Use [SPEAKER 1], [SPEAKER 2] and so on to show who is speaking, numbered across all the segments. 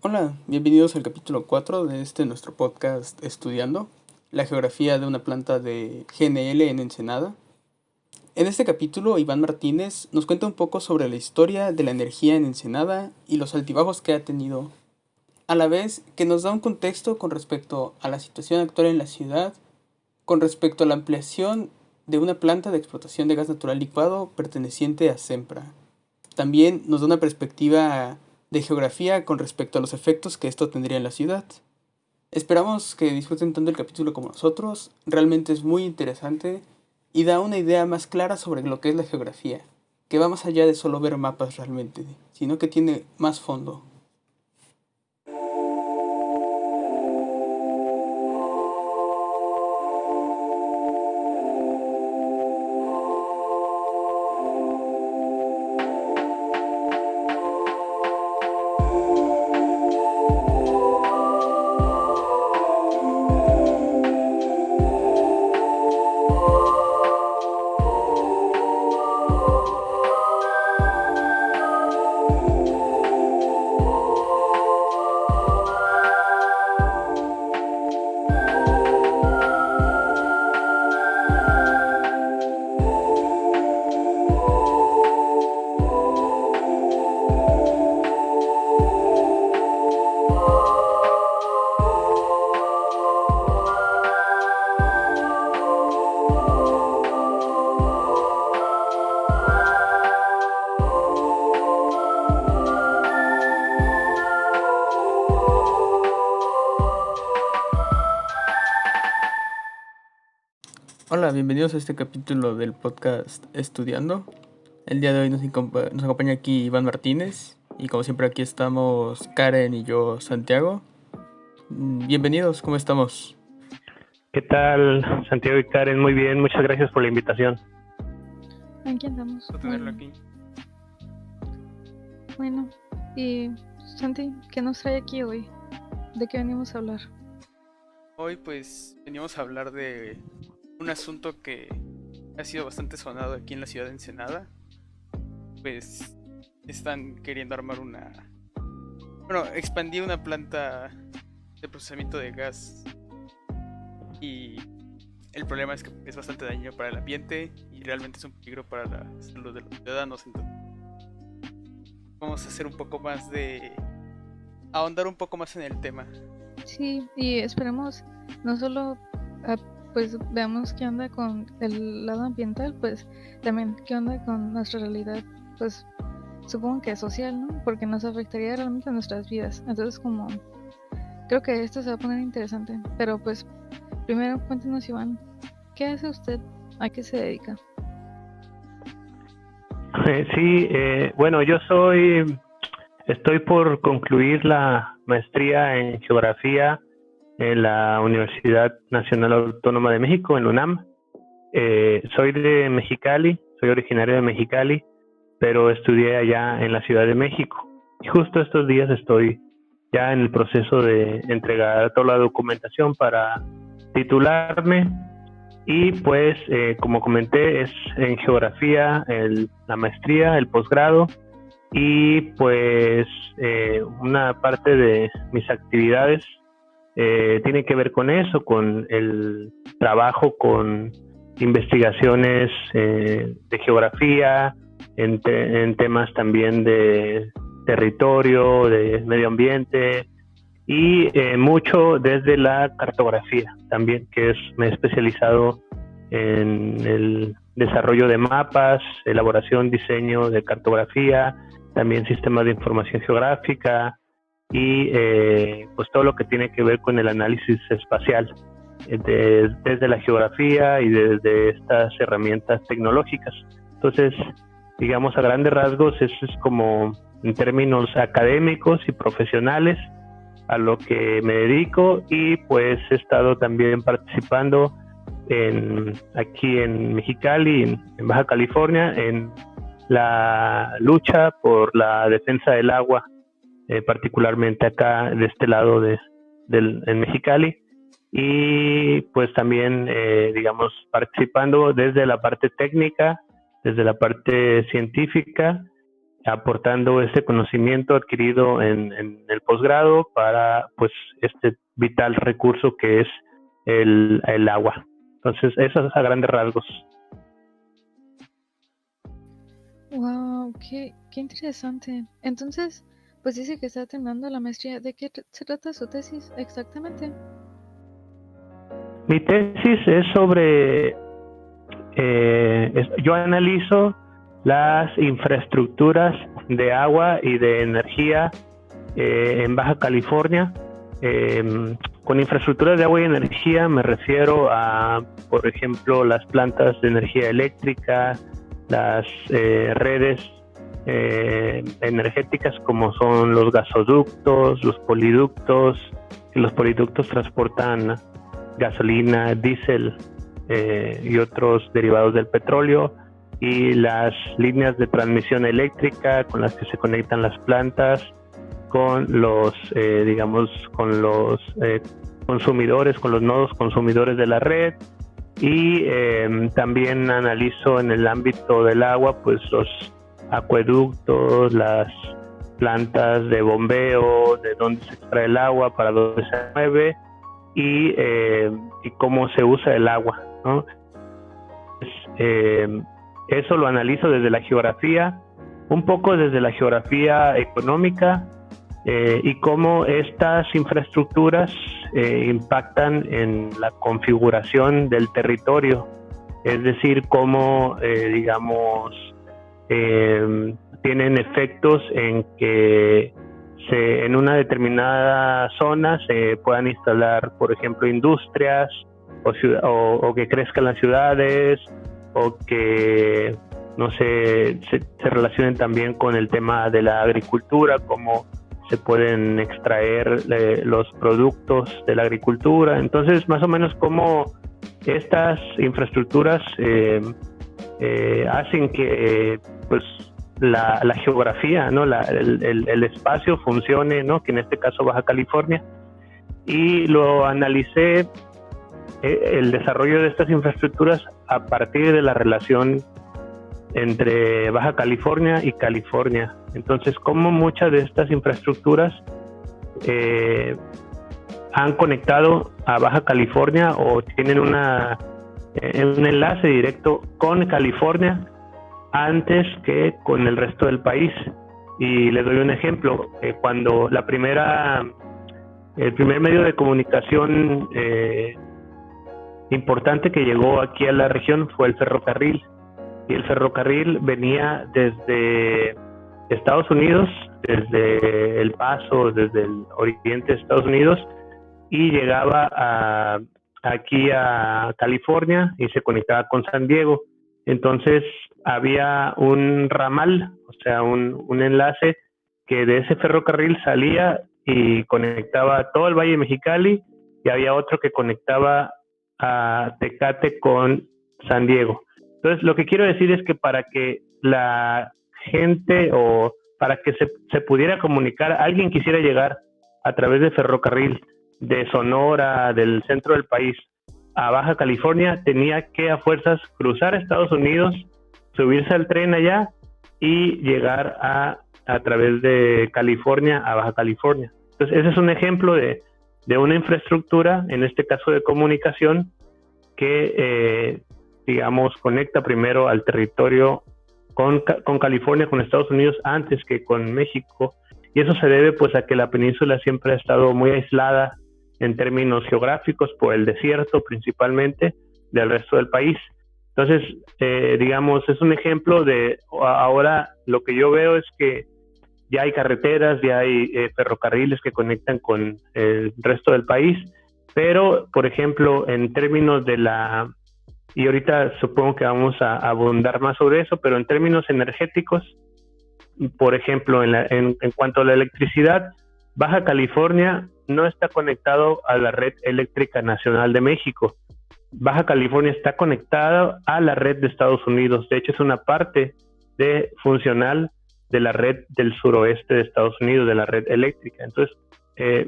[SPEAKER 1] Hola, bienvenidos al capítulo 4 de nuestro podcast Estudiando, la geografía de una planta de GNL en Ensenada. En este capítulo, Iván Martínez nos cuenta un poco sobre la historia de la energía en Ensenada y los altibajos que ha tenido, a la vez que nos da un contexto con respecto a la situación actual en la ciudad, con respecto a la ampliación de una planta de explotación de gas natural licuado perteneciente a Sempra. También nos da una perspectiva de geografía con respecto a los efectos que esto tendría en la ciudad. Esperamos que disfruten tanto el capítulo como nosotros, realmente es muy interesante y da una idea más clara sobre lo que es la geografía, que va más allá de solo ver mapas realmente, sino que tiene más fondo. Hola, bienvenidos a este capítulo del podcast Estudiando. El día de hoy nos acompaña aquí Iván Martínez y como siempre aquí estamos Karen y yo, Santiago. Bienvenidos, ¿cómo estamos?
[SPEAKER 2] ¿Qué tal, Santiago y Karen? Muy bien, muchas gracias por la invitación.
[SPEAKER 3] Aquí andamos.
[SPEAKER 1] Por tenerlo aquí.
[SPEAKER 3] Bueno, y Santi, ¿qué nos trae aquí hoy? ¿De qué venimos a hablar?
[SPEAKER 1] Hoy pues venimos a hablar de un asunto que ha sido bastante sonado aquí en la ciudad de Ensenada. Pues están queriendo armar expandir una planta de procesamiento de gas y el problema es que es bastante dañino para el ambiente y realmente es un peligro para la salud de los ciudadanos. Entonces vamos a hacer un poco más de ahondar un poco más en el tema.
[SPEAKER 3] Sí, y esperemos no solo pues veamos qué onda con el lado ambiental, pues también qué onda con nuestra realidad, pues supongo que social, ¿no? Porque nos afectaría realmente a nuestras vidas. Entonces como creo que esto se va a poner interesante, pero pues primero cuéntenos, Iván, ¿qué hace usted? ¿A qué se dedica?
[SPEAKER 2] Sí, bueno, estoy por concluir la maestría en geografía en la Universidad Nacional Autónoma de México, en la UNAM. Soy de Mexicali, soy originario de Mexicali, pero estudié allá en la Ciudad de México. Y justo estos días estoy ya en el proceso de entregar toda la documentación para titularme. Y pues, como comenté, es en geografía la maestría, el posgrado, y pues una parte de mis actividades tiene que ver con eso, con el trabajo con investigaciones de geografía, en temas también de territorio, de medio ambiente, y mucho desde la cartografía también, me he especializado en el desarrollo de mapas, elaboración, diseño de cartografía, también sistemas de información geográfica y pues todo lo que tiene que ver con el análisis espacial desde la geografía y desde estas herramientas tecnológicas. Entonces, digamos a grandes rasgos, eso es como en términos académicos y profesionales a lo que me dedico, y pues he estado también participando aquí en Mexicali, en Baja California, en la lucha por la defensa del agua, particularmente acá de este lado en Mexicali, y pues también digamos participando desde la parte técnica, desde la parte científica, aportando ese conocimiento adquirido en el posgrado para pues este vital recurso que es el agua. Entonces, eso es a grandes rasgos.
[SPEAKER 3] Wow, qué interesante. Entonces, pues dice que está terminando la maestría. ¿De qué se trata su tesis exactamente?
[SPEAKER 2] Mi tesis es sobre, yo analizo las infraestructuras de agua y de energía en Baja California. Con infraestructuras de agua y energía me refiero a, por ejemplo, las plantas de energía eléctrica, las redes energéticas como son los gasoductos, los poliductos, que los poliductos transportan gasolina, diésel y otros derivados del petróleo, y las líneas de transmisión eléctrica con las que se conectan las plantas con los, con los consumidores, con los nodos consumidores de la red. Y también analizo en el ámbito del agua pues los acueductos, las plantas de bombeo, de dónde se extrae el agua, para dónde se mueve y cómo se usa el agua, ¿no? Eso lo analizo desde la geografía, un poco desde la geografía económica y cómo estas infraestructuras impactan en la configuración del territorio, es decir, cómo, tienen efectos en que en una determinada zona se puedan instalar, por ejemplo, industrias o que crezcan las ciudades o que, no sé, se relacionen también con el tema de la agricultura, cómo se pueden extraer los productos de la agricultura. Entonces, más o menos cómo estas infraestructuras hacen que pues la geografía, ¿no? el espacio funcione, ¿no? Que en este caso Baja California. Y lo analicé, el desarrollo de estas infraestructuras a partir de la relación entre Baja California y California. Entonces, cómo muchas de estas infraestructuras han conectado a Baja California o tienen un enlace directo con California antes que con el resto del país. Y les doy un ejemplo. Cuando el primer medio de comunicación importante que llegó aquí a la región fue el ferrocarril. Y el ferrocarril venía desde Estados Unidos, desde El Paso, desde el oriente de Estados Unidos, y llegaba aquí a California y se conectaba con San Diego. Entonces había un ramal, o sea, un enlace que de ese ferrocarril salía y conectaba todo el Valle de Mexicali, y había otro que conectaba a Tecate con San Diego. Entonces, lo que quiero decir es que para que la gente o para que se pudiera comunicar, alguien quisiera llegar a través de ferrocarril de Sonora, del centro del país, a Baja California, tenía que a fuerzas cruzar Estados Unidos, subirse al tren allá y llegar a través de California a Baja California. Entonces, ese es un ejemplo de una infraestructura, en este caso de comunicación, que conecta primero al territorio con California, con Estados Unidos, antes que con México. Y eso se debe pues a que la península siempre ha estado muy aislada en términos geográficos por el desierto principalmente del resto del país. Entonces, es un ejemplo de ahora lo que yo veo es que ya hay carreteras, ya hay ferrocarriles que conectan con el resto del país, pero, por ejemplo, en términos de y ahorita supongo que vamos a abundar más sobre eso, pero en términos energéticos, por ejemplo, en cuanto a la electricidad, Baja California no está conectado a la red eléctrica nacional de México. Baja California está conectada a la red de Estados Unidos. De hecho, es una parte funcional de la red del suroeste de Estados Unidos, de la red eléctrica. Entonces,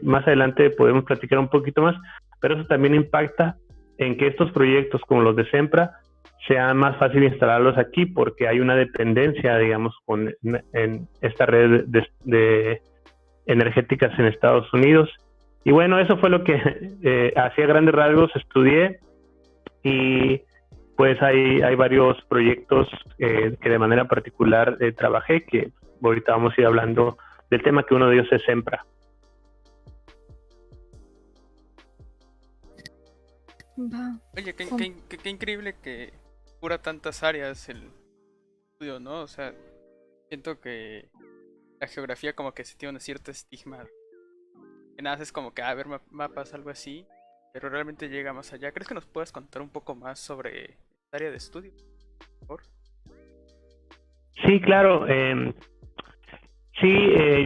[SPEAKER 2] más adelante podemos platicar un poquito más, pero eso también impacta en que estos proyectos como los de Sempra sea más fácil instalarlos aquí porque hay una dependencia, digamos, en esta red de energéticas en Estados Unidos. Y bueno, eso fue lo que hacía grandes rasgos estudié, y pues hay varios proyectos que de manera particular trabajé, que ahorita vamos a ir hablando del tema, que uno de ellos es Sempra.
[SPEAKER 1] Oye, qué increíble que cubra tantas áreas el estudio, ¿no? O sea, siento que la geografía como que se tiene un cierto estigma. Que nada, es como que, ver mapas, algo así, pero realmente llega más allá. ¿Crees que nos puedas contar un poco más sobre esta área de estudio, por favor?
[SPEAKER 2] Sí, claro.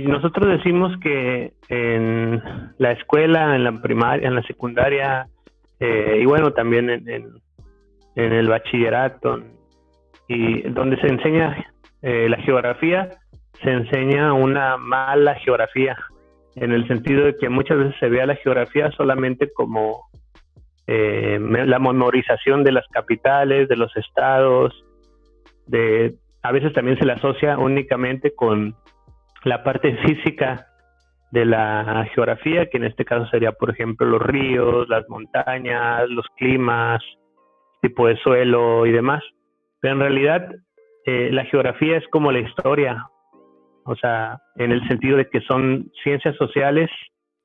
[SPEAKER 2] Nosotros decimos que en la escuela, en la primaria, en la secundaria, y bueno, también en el bachillerato, y donde se enseña la geografía, se enseña una mala geografía, en el sentido de que muchas veces se ve a la geografía solamente como la memorización de las capitales, de los estados, a veces también se le asocia únicamente con la parte física de la geografía, que en este caso sería, por ejemplo, los ríos, las montañas, los climas, tipo de suelo y demás. Pero en realidad la geografía es como la historia, o sea, en el sentido de que son ciencias sociales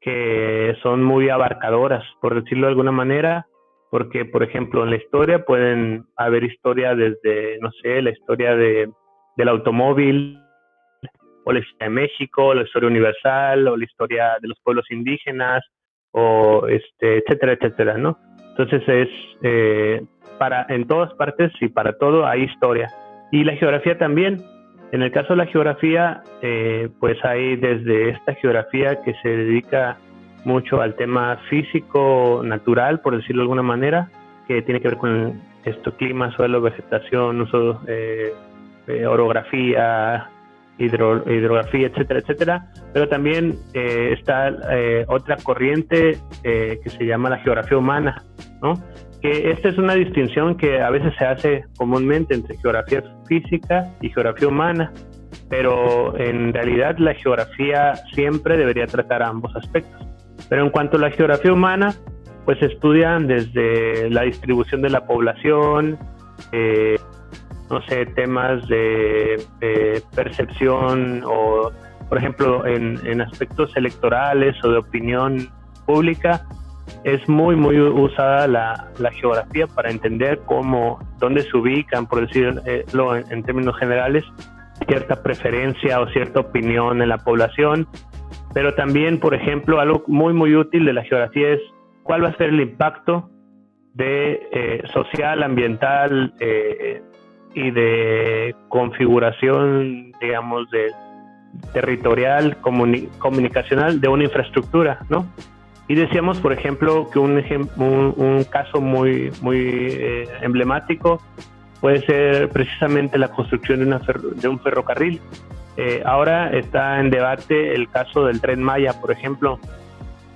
[SPEAKER 2] que son muy abarcadoras, por decirlo de alguna manera, porque, por ejemplo, en la historia pueden haber historia desde, no sé, la historia del automóvil, o la historia de México, la historia universal, o la historia de los pueblos indígenas, o etcétera, etcétera, ¿no? Entonces en todas partes y para todo hay historia. Y la geografía también. En el caso de la geografía, pues hay desde esta geografía que se dedica mucho al tema físico, natural, por decirlo de alguna manera, que tiene que ver con clima, suelo, vegetación, uso, orografía, hidrografía, etcétera, etcétera. Pero también está otra corriente que se llama la geografía humana, ¿no? Que esta es una distinción que a veces se hace comúnmente entre geografía física y geografía humana, pero en realidad la geografía siempre debería tratar ambos aspectos. Pero en cuanto a la geografía humana, pues estudian desde la distribución de la población, no sé, temas de percepción, o por ejemplo en aspectos electorales o de opinión pública. Es muy usada la geografía para entender dónde se ubican, por decirlo en términos generales, cierta preferencia o cierta opinión en la población. Pero también, por ejemplo, algo muy útil de la geografía es cuál va a ser el impacto social, ambiental y de configuración, digamos, territorial, comunicacional de una infraestructura, ¿no? Y decíamos, por ejemplo, que un caso muy emblemático puede ser precisamente la construcción de un ferrocarril. Ahora está en debate el caso del Tren Maya, por ejemplo,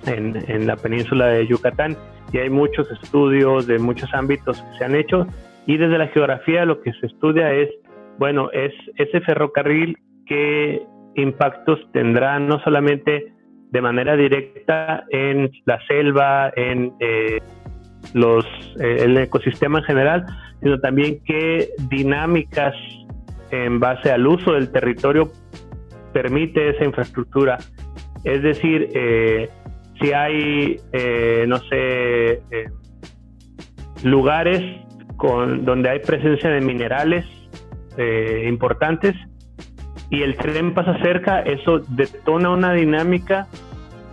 [SPEAKER 2] en la península de Yucatán, y hay muchos estudios de muchos ámbitos que se han hecho, y desde la geografía lo que se estudia es ese ferrocarril, qué impactos tendrá no solamente de manera directa en la selva, en el ecosistema en general, sino también qué dinámicas en base al uso del territorio permite esa infraestructura. Es decir, si hay, no sé, lugares donde hay presencia de minerales importantes, y el tren pasa cerca, eso detona una dinámica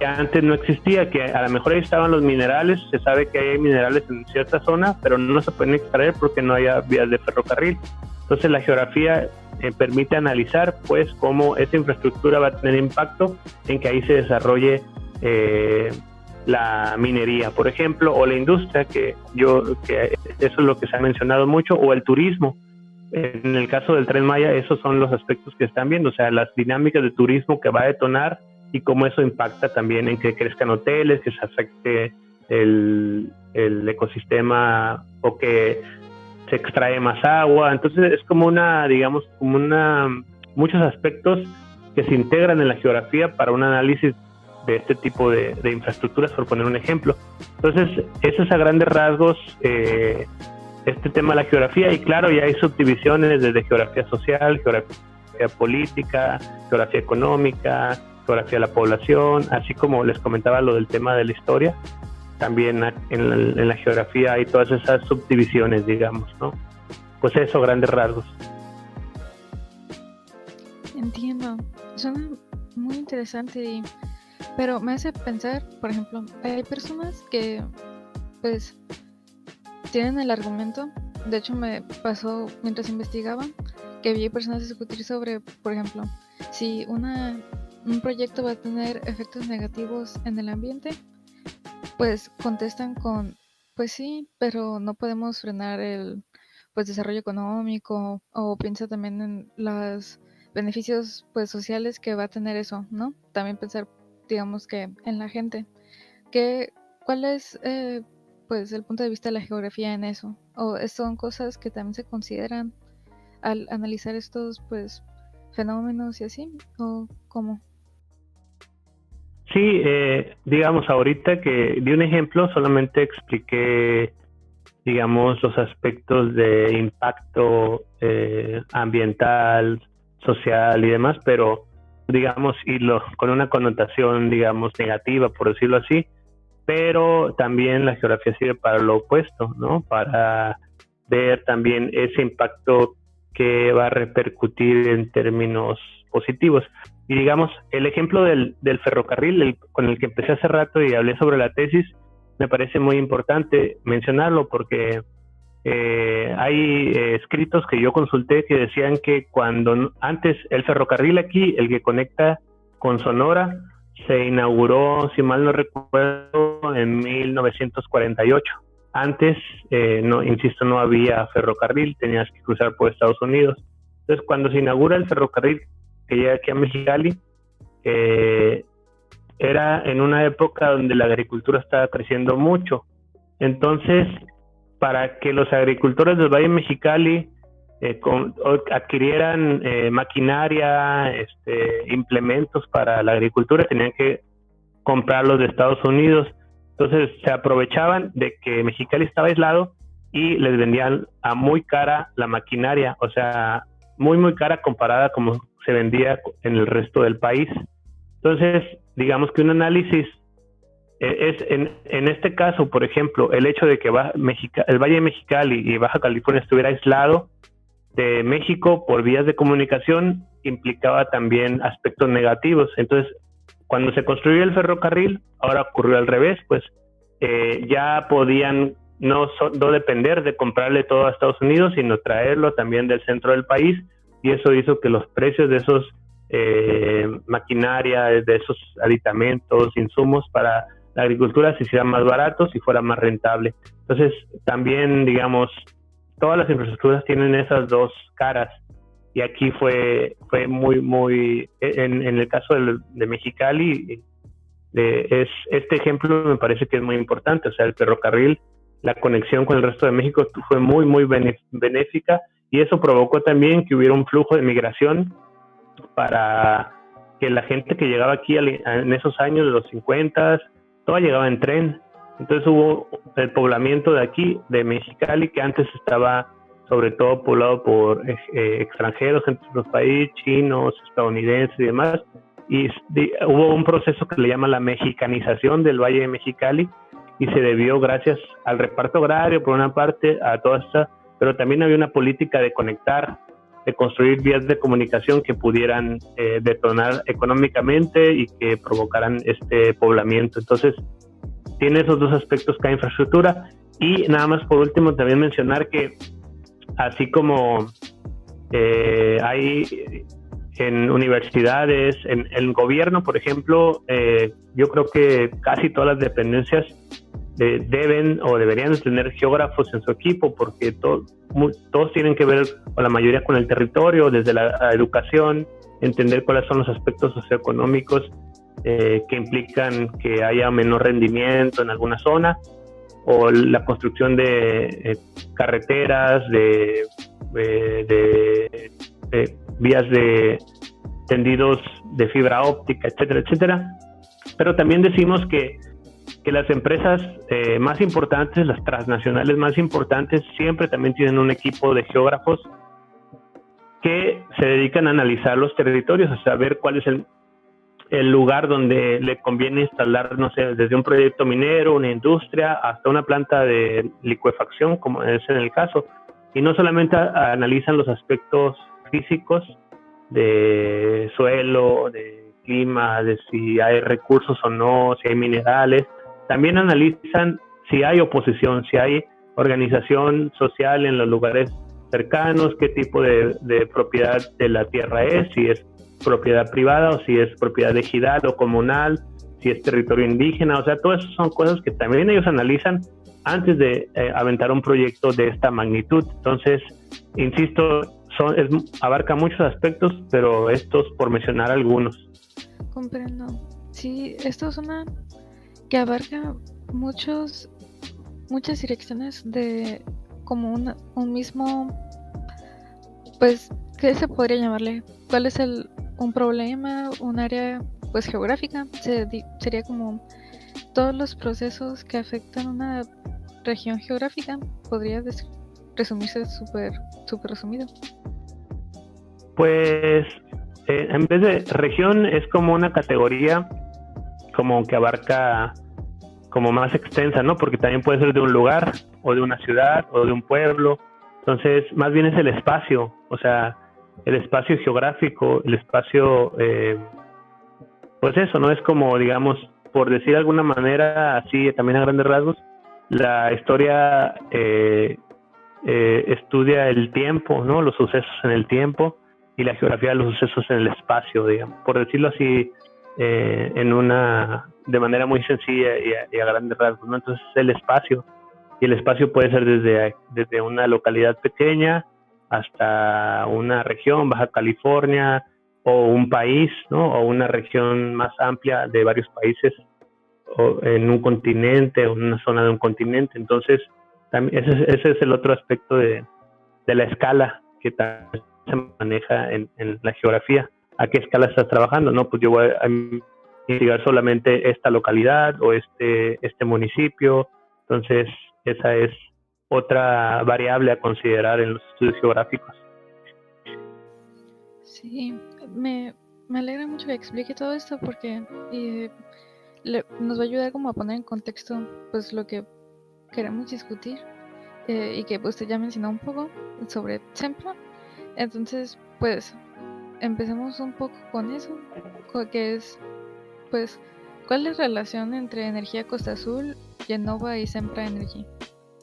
[SPEAKER 2] que antes no existía, que a lo mejor ahí estaban los minerales, se sabe que hay minerales en cierta zona, pero no se pueden extraer porque no hay vías de ferrocarril. Entonces la geografía permite analizar pues cómo esa infraestructura va a tener impacto en que ahí se desarrolle la minería, por ejemplo, o la industria, que eso es lo que se ha mencionado mucho, o el turismo. En el caso del Tren Maya, esos son los aspectos que están viendo, o sea, las dinámicas de turismo que va a detonar y cómo eso impacta también en que crezcan hoteles, que se afecte el ecosistema, o que se extrae más agua. Entonces es como muchos aspectos que se integran en la geografía para un análisis de este tipo de infraestructuras, por poner un ejemplo. Entonces, eso es a grandes rasgos este tema de la geografía, y claro, ya hay subdivisiones desde geografía social, geografía política, geografía económica, geografía de la población, así como les comentaba lo del tema de la historia. También en la geografía hay todas esas subdivisiones, digamos, ¿no? Pues eso, grandes rasgos.
[SPEAKER 3] Entiendo. Suena muy interesante, pero me hace pensar, por ejemplo, hay personas que, pues, tienen el argumento. De hecho, me pasó mientras investigaba que vi personas discutir sobre, por ejemplo, si un proyecto va a tener efectos negativos en el ambiente, pues contestan con, pues sí, pero no podemos frenar el desarrollo económico, o piensa también en los beneficios pues sociales que va a tener eso, ¿no? También pensar, digamos, que en la gente. ¿Cuál es pues el punto de vista de la geografía en eso? ¿O son cosas que también se consideran al analizar estos pues fenómenos y así? ¿O cómo?
[SPEAKER 2] Sí, digamos, ahorita que di un ejemplo, solamente expliqué, digamos, los aspectos de impacto ambiental, social y demás, pero, digamos, con una connotación, digamos, negativa, por decirlo así, pero también la geografía sirve para lo opuesto, ¿no? Para ver también ese impacto que va a repercutir en términos positivos. Y digamos, el ejemplo del ferrocarril, con el que empecé hace rato y hablé sobre la tesis, me parece muy importante mencionarlo porque hay escritos que yo consulté que decían que cuando antes el ferrocarril aquí, el que conecta con Sonora, se inauguró, si mal no recuerdo, en 1948. Antes, no había ferrocarril, tenías que cruzar por Estados Unidos. Entonces, cuando se inaugura el ferrocarril que llega aquí a Mexicali, era en una época donde la agricultura estaba creciendo mucho. Entonces, para que los agricultores del Valle de Mexicali adquirieran maquinaria, implementos para la agricultura, tenían que comprarlos de Estados Unidos. Entonces se aprovechaban de que Mexicali estaba aislado y les vendían a muy cara la maquinaria, o sea, muy muy cara comparada como se vendía en el resto del país. Entonces, digamos que un análisis es en este caso, por ejemplo, el hecho de que el Valle de Mexicali y Baja California estuviera aislado de México por vías de comunicación implicaba también aspectos negativos. Entonces, cuando se construyó el ferrocarril, ahora ocurrió al revés, pues ya podían no depender de comprarle todo a Estados Unidos, sino traerlo también del centro del país, y eso hizo que los precios de esos maquinaria, de esos aditamentos, insumos para la agricultura se hicieran más baratos y fuera más rentable. Entonces, también, digamos, todas las infraestructuras tienen esas dos caras, y aquí fue muy en el caso de Mexicali, este ejemplo me parece que es muy importante. O sea, el ferrocarril, la conexión con el resto de México fue muy benéfica, y eso provocó también que hubiera un flujo de migración para que la gente que llegaba aquí en esos años de los 50, toda llegaba en tren. Entonces hubo el poblamiento de aquí, de Mexicali, que antes estaba sobre todo poblado por extranjeros en otros países, chinos, estadounidenses y demás, y hubo un proceso que le llama la mexicanización del Valle de Mexicali, y se debió gracias al reparto agrario, por una parte, a toda esta, pero también había una política de conectar, de construir vías de comunicación que pudieran detonar económicamente y que provocaran este poblamiento. Entonces, tiene esos dos aspectos cada infraestructura. Y nada más por último también mencionar que así como hay en universidades, en el gobierno, por ejemplo, yo creo que casi todas las dependencias deben o deberían tener geógrafos en su equipo, porque todos tienen que ver, o la mayoría, con el territorio, desde la educación, entender cuáles son los aspectos socioeconómicos que implican que haya menor rendimiento en alguna zona, o la construcción de carreteras, de vías de tendidos de fibra óptica, etcétera, etcétera. Pero también decimos que las empresas más importantes, las transnacionales más importantes, siempre también tienen un equipo de geógrafos que se dedican a analizar los territorios, a saber cuál es el lugar donde le conviene instalar, no sé, desde un proyecto minero, una industria, hasta una planta de licuefacción, como es en el caso. Y no solamente analizan los aspectos físicos de suelo, de clima, de si hay recursos o no, si hay minerales. También analizan si hay oposición, si hay organización social en los lugares cercanos, qué tipo de propiedad de la tierra es, si es propiedad privada o si es propiedad ejidal o comunal, si es territorio indígena. O sea, todas esas son cosas que también ellos analizan antes de aventar un proyecto de esta magnitud. Entonces, insisto, abarca muchos aspectos, pero estos por mencionar algunos.
[SPEAKER 3] Comprendo. Sí, esto es una que abarca muchas direcciones de como un mismo, pues, ¿qué se podría llamarle? ¿Cuál es un problema, un área pues geográfica? Sería como todos los procesos que afectan una región geográfica. Podría resumirse súper resumido.
[SPEAKER 2] Pues en vez de región es como una categoría como que abarca como más extensa, ¿no? Porque también puede ser de un lugar o de una ciudad o de un pueblo. Entonces, más bien es el espacio, o sea, el espacio geográfico, el espacio, pues eso, ¿no? Es como, digamos, por decir de alguna manera, así también a grandes rasgos, la historia estudia el tiempo, ¿no? Los sucesos en el tiempo, y la geografía de los sucesos en el espacio, digamos, por decirlo así, de manera muy sencilla y a grandes rasgos, ¿no? Entonces el espacio, y el espacio puede ser desde una localidad pequeña hasta una región, Baja California, o un país, ¿no? O una región más amplia de varios países, o en un continente, o en una zona de un continente. Entonces también ese es el otro aspecto de la escala que también se maneja en la geografía. ¿A qué escala estás trabajando? No, pues yo voy a investigar solamente esta localidad o este municipio. Entonces, esa es otra variable a considerar en los estudios geográficos.
[SPEAKER 3] Sí, me alegra mucho que explique todo esto porque nos va a ayudar como a poner en contexto pues lo que queremos discutir, y que usted ya mencionó un poco sobre SEMPLA. Entonces, pues empecemos un poco con eso, que es, pues, ¿cuál es la relación entre Energía Costa Azul, Yenova y Sempra Energy?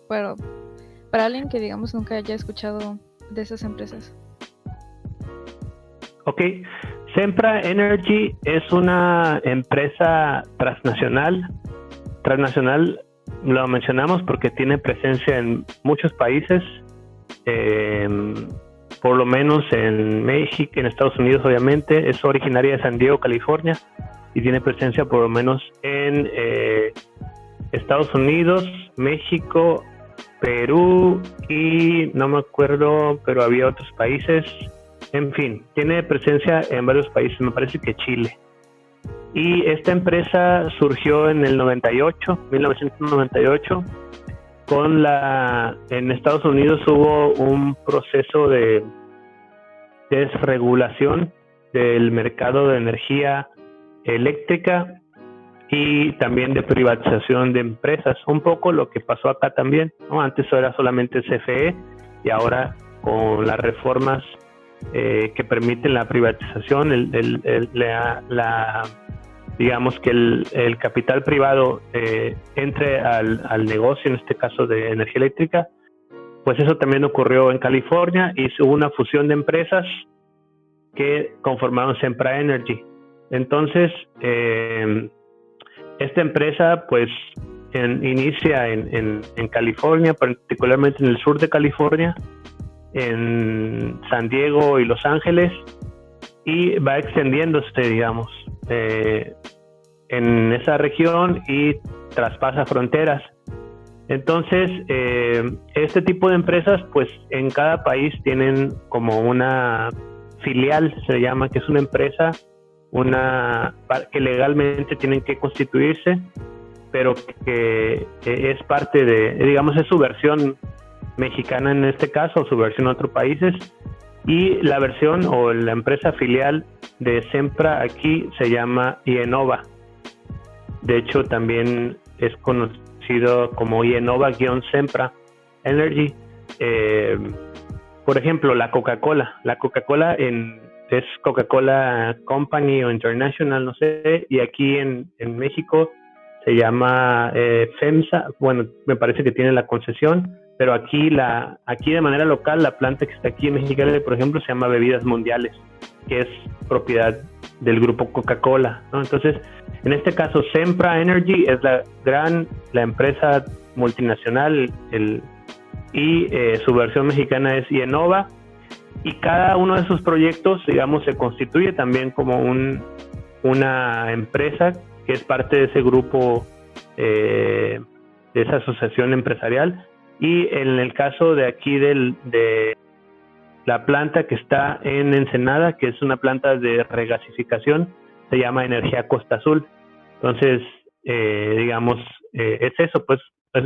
[SPEAKER 3] Pero para alguien que, digamos, nunca haya escuchado de esas empresas.
[SPEAKER 2] Ok, Sempra Energy es una empresa transnacional. Transnacional lo mencionamos porque tiene presencia en muchos países, por lo menos en México, en Estados Unidos obviamente. Es originaria de San Diego, California, y tiene presencia por lo menos en Estados Unidos, México, Perú y no me acuerdo, pero había otros países. En fin, tiene presencia en varios países, me parece que Chile. Y esta empresa surgió en el 1998. En Estados Unidos hubo un proceso de desregulación del mercado de energía eléctrica y también de privatización de empresas. Un poco lo que pasó acá también, ¿no? Antes era solamente CFE y ahora con las reformas que permiten la privatización, digamos que el capital privado entre al negocio, en este caso de energía eléctrica, pues eso también ocurrió en California y hubo una fusión de empresas que conformaron Sempra Energy. Entonces, esta empresa pues inicia en California, particularmente en el sur de California, en San Diego y Los Ángeles, y va extendiéndose, digamos, en esa región y traspasa fronteras. Entonces, este tipo de empresas, pues en cada país tienen como una filial, se llama, que es una empresa que legalmente tienen que constituirse, pero que es parte de, digamos, es su versión mexicana en este caso, o su versión en otros países, y la versión o la empresa filial de Sempra aquí se llama IEnova. De hecho, también es conocido como IEnova-Sempra Energy. Por ejemplo, la Coca-Cola. La Coca-Cola es Coca-Cola Company o International, no sé, y aquí en México se llama FEMSA. Bueno, me parece que tiene la concesión, pero aquí de manera local, la planta que está aquí en Mexicali, por ejemplo, se llama Bebidas Mundiales, que es propiedad del grupo Coca-Cola, ¿no? Entonces, en este caso, Sempra Energy es la empresa multinacional, y su versión mexicana es IEnova, y cada uno de sus proyectos, digamos, se constituye también como una empresa que es parte de ese grupo, de esa asociación empresarial. Y en el caso de aquí de la planta que está en Ensenada, que es una planta de regasificación, se llama Energía Costa Azul. Entonces, digamos, es eso, pues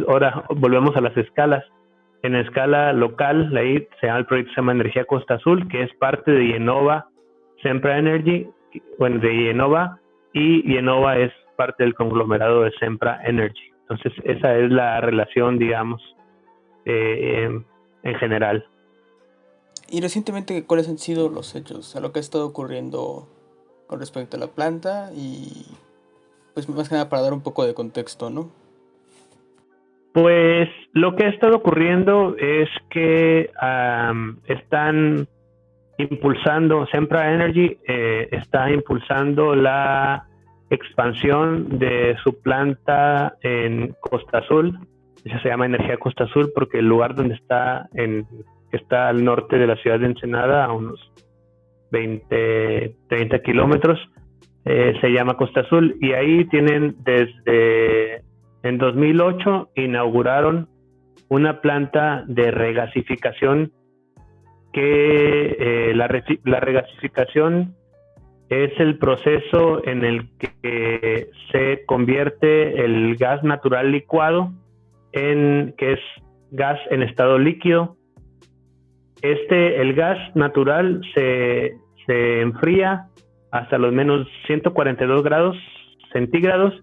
[SPEAKER 2] ahora volvemos a las escalas. En escala local, ahí el proyecto se llama Energía Costa Azul, que es parte de IEnova, Sempra Energy, bueno, de IEnova, y IEnova es parte del conglomerado de Sempra Energy. Entonces, esa es la relación, digamos, en general.
[SPEAKER 1] Y recientemente, ¿cuáles han sido los hechos? O sea, lo que ha estado ocurriendo con respecto a la planta y, pues, más que nada para dar un poco de contexto, ¿no?
[SPEAKER 2] Pues lo que ha estado ocurriendo es que están impulsando, Sempra Energy está impulsando la expansión de su planta en Costa Azul. Esa se llama Energía Costa Azul porque el lugar donde está al norte de la ciudad de Ensenada, a unos 30 kilómetros, se llama Costa Azul, y ahí tienen en 2008 inauguraron una planta de regasificación que la regasificación es el proceso en el que se convierte el gas natural licuado que es gas en estado líquido. El gas natural se enfría hasta los menos 142 grados centígrados,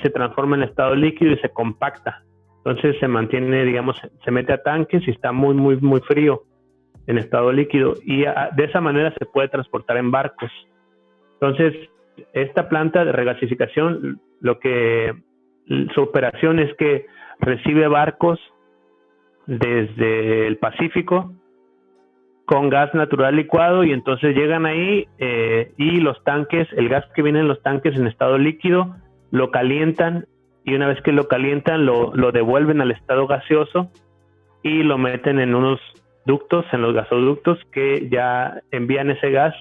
[SPEAKER 2] se transforma en estado líquido y se compacta. Entonces se mantiene, digamos, se mete a tanques y está muy, muy, muy frío en estado líquido, y de esa manera se puede transportar en barcos. Entonces, esta planta de regasificación, su operación es que recibe barcos desde el Pacífico con gas natural licuado, y entonces llegan ahí y los tanques, el gas que viene en los tanques en estado líquido, lo calientan, y una vez que lo calientan lo devuelven al estado gaseoso y lo meten en unos ductos, en los gasoductos, que ya envían ese gas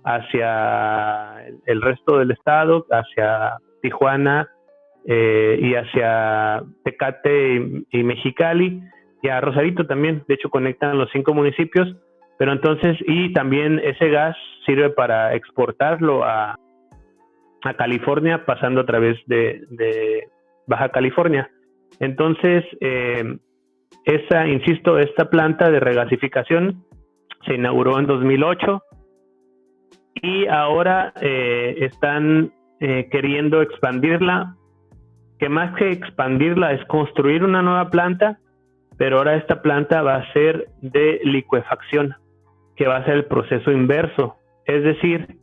[SPEAKER 2] hacia el resto del estado, hacia Tijuana y hacia Tecate y Mexicali, y a Rosarito también. De hecho, conectan los 5 municipios. Pero entonces, y también ese gas sirve para exportarlo a California, pasando a través de Baja California. Entonces, esta planta de regasificación se inauguró en 2008, y ahora están queriendo expandirla, que más que expandirla es construir una nueva planta, pero ahora esta planta va a ser de licuefacción, que va a ser el proceso inverso. Es decir,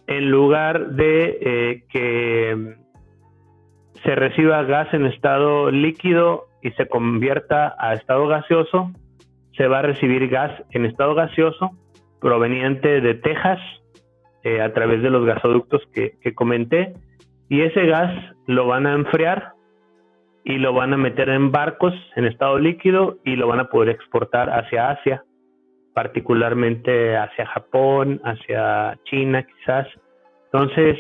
[SPEAKER 2] en lugar de que se reciba gas en estado líquido y se convierta a estado gaseoso, se va a recibir gas en estado gaseoso proveniente de Texas a través de los gasoductos que comenté, y ese gas lo van a enfriar y lo van a meter en barcos en estado líquido y lo van a poder exportar hacia Asia, particularmente hacia Japón, hacia China quizás. Entonces,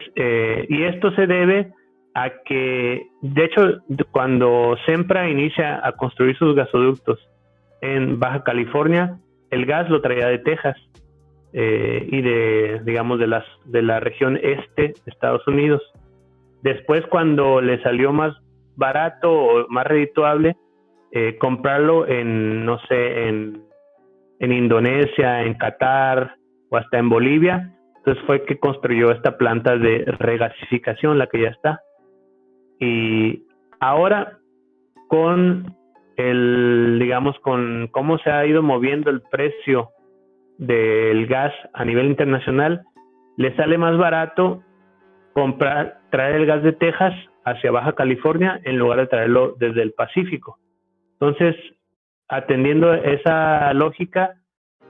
[SPEAKER 2] y esto se debe a que, de hecho, cuando Sempra inicia a construir sus gasoductos en Baja California, el gas lo traía de Texas y digamos, de la región este de Estados Unidos. Después, cuando le salió más barato o más redituable comprarlo no sé, en Indonesia, en Qatar o hasta en Bolivia, entonces fue que construyó esta planta de regasificación, la que ya está. Y ahora, con con cómo se ha ido moviendo el precio del gas a nivel internacional, le sale más barato traer el gas de Texas hacia Baja California en lugar de traerlo desde el Pacífico. Entonces, atendiendo esa lógica,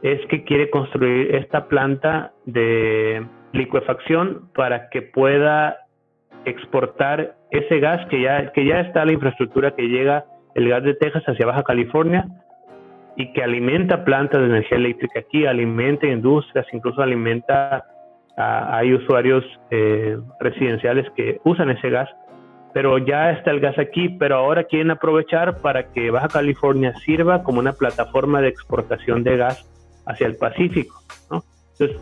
[SPEAKER 2] es que quiere construir esta planta de licuefacción para que pueda exportar ese gas que ya está la infraestructura que llega el gas de Texas hacia Baja California y que alimenta plantas de energía eléctrica aquí, alimenta industrias, incluso alimenta hay usuarios residenciales que usan ese gas, pero ya está el gas aquí, pero ahora quieren aprovechar para que Baja California sirva como una plataforma de exportación de gas hacia el Pacífico, ¿no? Entonces,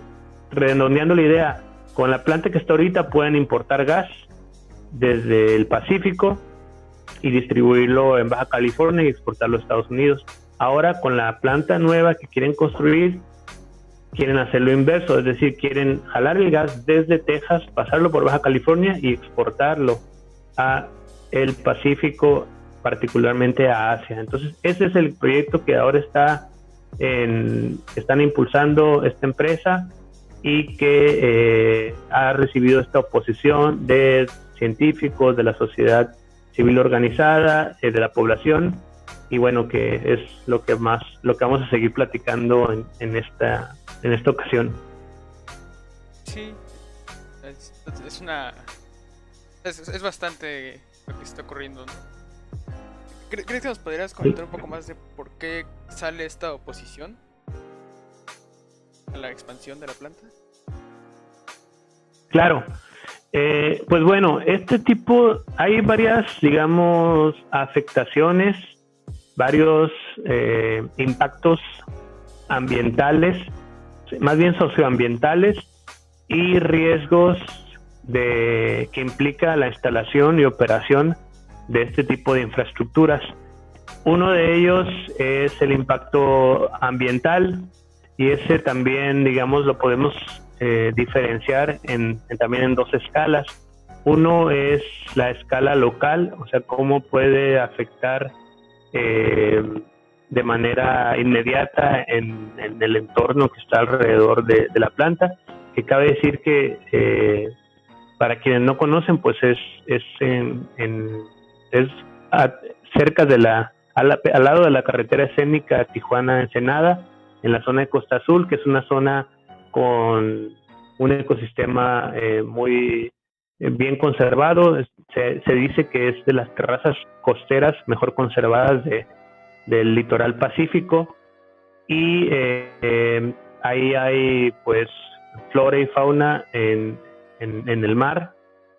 [SPEAKER 2] redondeando la idea, con la planta que está ahorita pueden importar gas desde el Pacífico y distribuirlo en Baja California y exportarlo a Estados Unidos. Ahora, con la planta nueva que quieren construir, quieren hacer lo inverso, es decir, quieren jalar el gas desde Texas, pasarlo por Baja California y exportarlo a el Pacífico, particularmente a Asia. Entonces, ese es el proyecto que ahora están impulsando esta empresa y que ha recibido esta oposición de científicos, de la sociedad civil organizada, de la población, y bueno, que es lo que vamos a seguir platicando en esta ocasión.
[SPEAKER 1] Sí, es bastante lo que está ocurriendo, ¿no? ¿Crees que nos podrías comentar un poco más de por qué sale esta oposición a la expansión de la planta?
[SPEAKER 2] Claro. Pues bueno, hay varias, digamos, afectaciones, varios impactos ambientales, más bien socioambientales, y riesgos que implica la instalación y operación de este tipo de infraestructuras. Uno de ellos es el impacto ambiental, y ese también, digamos, lo podemos diferenciar también en dos escalas. Uno es la escala local, o sea, cómo puede afectar de manera inmediata en el entorno que está alrededor de la planta, que cabe decir que para quienes no conocen, pues es cerca al lado de la carretera escénica Tijuana-Ensenada, en la zona de Costa Azul, que es una zona con un ecosistema muy bien conservado. Se dice que es de las terrazas costeras mejor conservadas del litoral pacífico, y ahí hay pues flora y fauna en el mar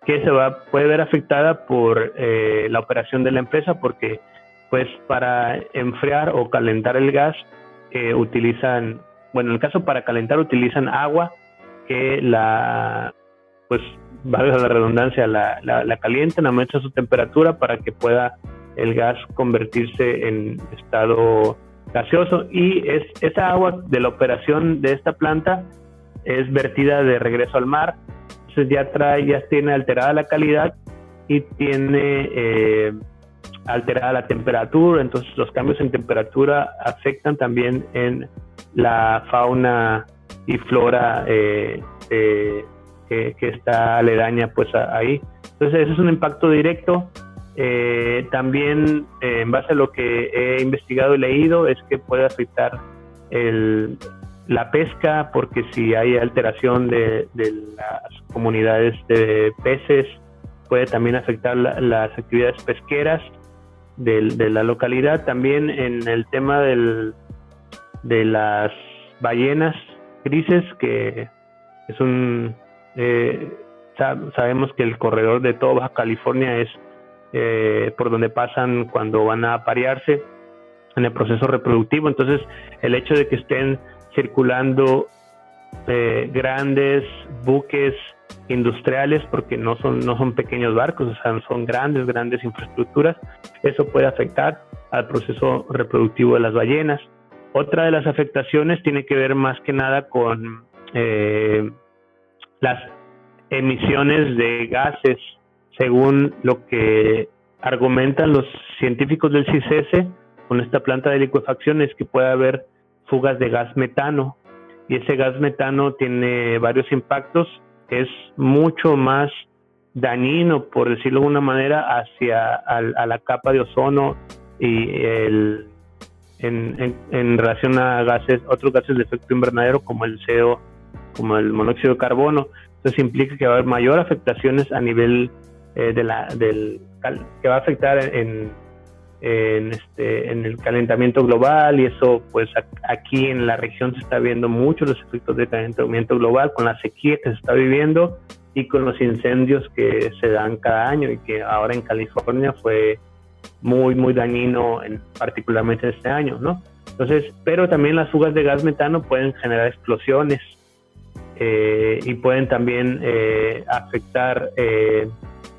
[SPEAKER 2] que puede ver afectada por la operación de la empresa, porque pues para enfriar o calentar el gas utilizan, bueno, en el caso para calentar utilizan agua que pues valga la redundancia, la calientan, aumentan su temperatura para que pueda el gas convertirse en estado gaseoso, y esa agua de la operación de esta planta es vertida de regreso al mar. Entonces ya tiene alterada la calidad y tiene alterada la temperatura. Entonces los cambios en temperatura afectan también en la fauna y flora que está aledaña pues ahí. Entonces ese es un impacto directo. También en base a lo que he investigado y leído, es que puede afectar la pesca, porque si hay alteración de las comunidades de peces, puede también afectar las actividades pesqueras de la localidad. También en el tema de las ballenas grises, que es sabemos que el corredor de todo Baja California es por donde pasan cuando van a aparearse en el proceso reproductivo. Entonces, el hecho de que estén circulando grandes buques industriales, porque no son pequeños barcos, o sea, son grandes infraestructuras, eso puede afectar al proceso reproductivo de las ballenas. Otra de las afectaciones tiene que ver más que nada con las emisiones de gases. Según lo que argumentan los científicos del CICESE, con esta planta de licuefacción es que puede haber fugas de gas metano, y ese gas metano tiene varios impactos. Es mucho más dañino, por decirlo de alguna manera, a la capa de ozono y en relación a otros gases de efecto invernadero como el CO, como el monóxido de carbono. Entonces implica que va a haber mayor afectaciones a nivel que va a afectar en el calentamiento global, y eso pues aquí en la región se está viendo mucho los efectos del calentamiento global con la sequía que se está viviendo y con los incendios que se dan cada año, y que ahora en California fue muy dañino, particularmente este año, ¿no? Entonces, pero también las fugas de gas metano pueden generar explosiones y pueden también afectar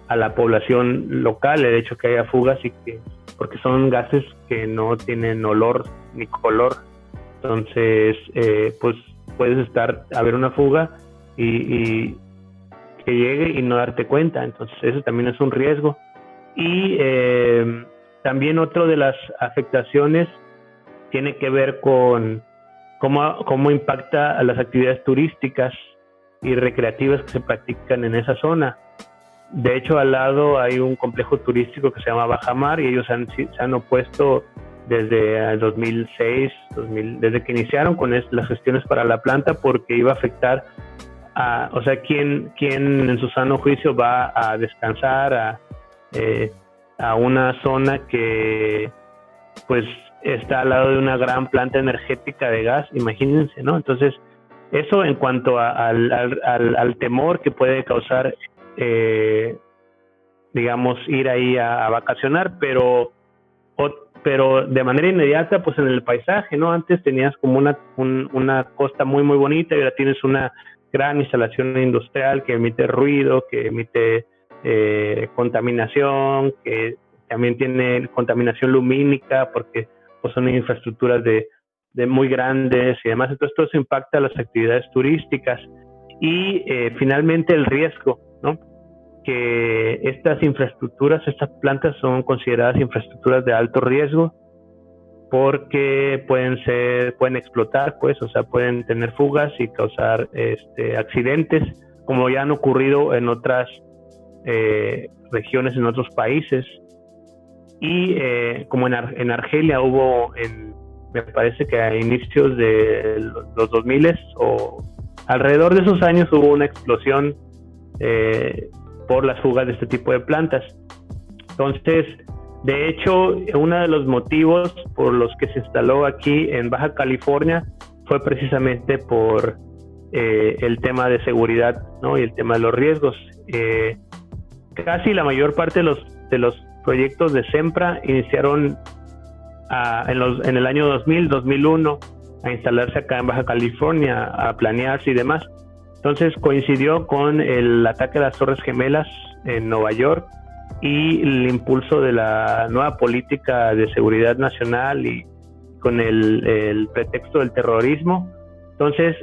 [SPEAKER 2] a la población local, el hecho que haya fugas, porque son gases que no tienen olor ni color. Entonces, pues puedes haber una fuga y que llegue y no darte cuenta. Entonces, eso también es un riesgo. Y también otro de las afectaciones tiene que ver con cómo impacta a las actividades turísticas y recreativas que se practican en esa zona. De hecho, al lado hay un complejo turístico que se llama Bajamar, y ellos se han opuesto desde el 2006, desde que iniciaron con las gestiones para la planta, porque iba a afectar o sea, ¿quién en su sano juicio va a descansar a una zona que pues está al lado de una gran planta energética de gas? Imagínense, ¿no? Entonces, eso en cuanto al temor que puede causar digamos, ir ahí a vacacionar, pero de manera inmediata, pues en el paisaje, ¿no? Antes tenías como una costa muy bonita, y ahora tienes una gran instalación industrial que emite ruido, que emite contaminación, que también tiene contaminación lumínica, porque pues son infraestructuras de muy grandes y demás. Entonces todo eso impacta a las actividades turísticas. Y finalmente el riesgo, ¿no? Que estas plantas son consideradas infraestructuras de alto riesgo, porque pueden explotar, pues, o sea, pueden tener fugas y causar accidentes, como ya han ocurrido en otras regiones, en otros países. Y como en Argelia hubo, me parece que a inicios de los 2000 o alrededor de esos años, hubo una explosión por las fugas de este tipo de plantas. Entonces, de hecho, uno de los motivos por los que se instaló aquí en Baja California fue precisamente por el tema de seguridad, ¿no? Y el tema de los riesgos. Casi la mayor parte de los proyectos de SEMPRA iniciaron en el año 2000, 2001 a instalarse acá en Baja California, a planearse y demás. Entonces coincidió con el ataque a las Torres Gemelas en Nueva York y el impulso de la nueva política de seguridad nacional, y con el pretexto del terrorismo. Entonces,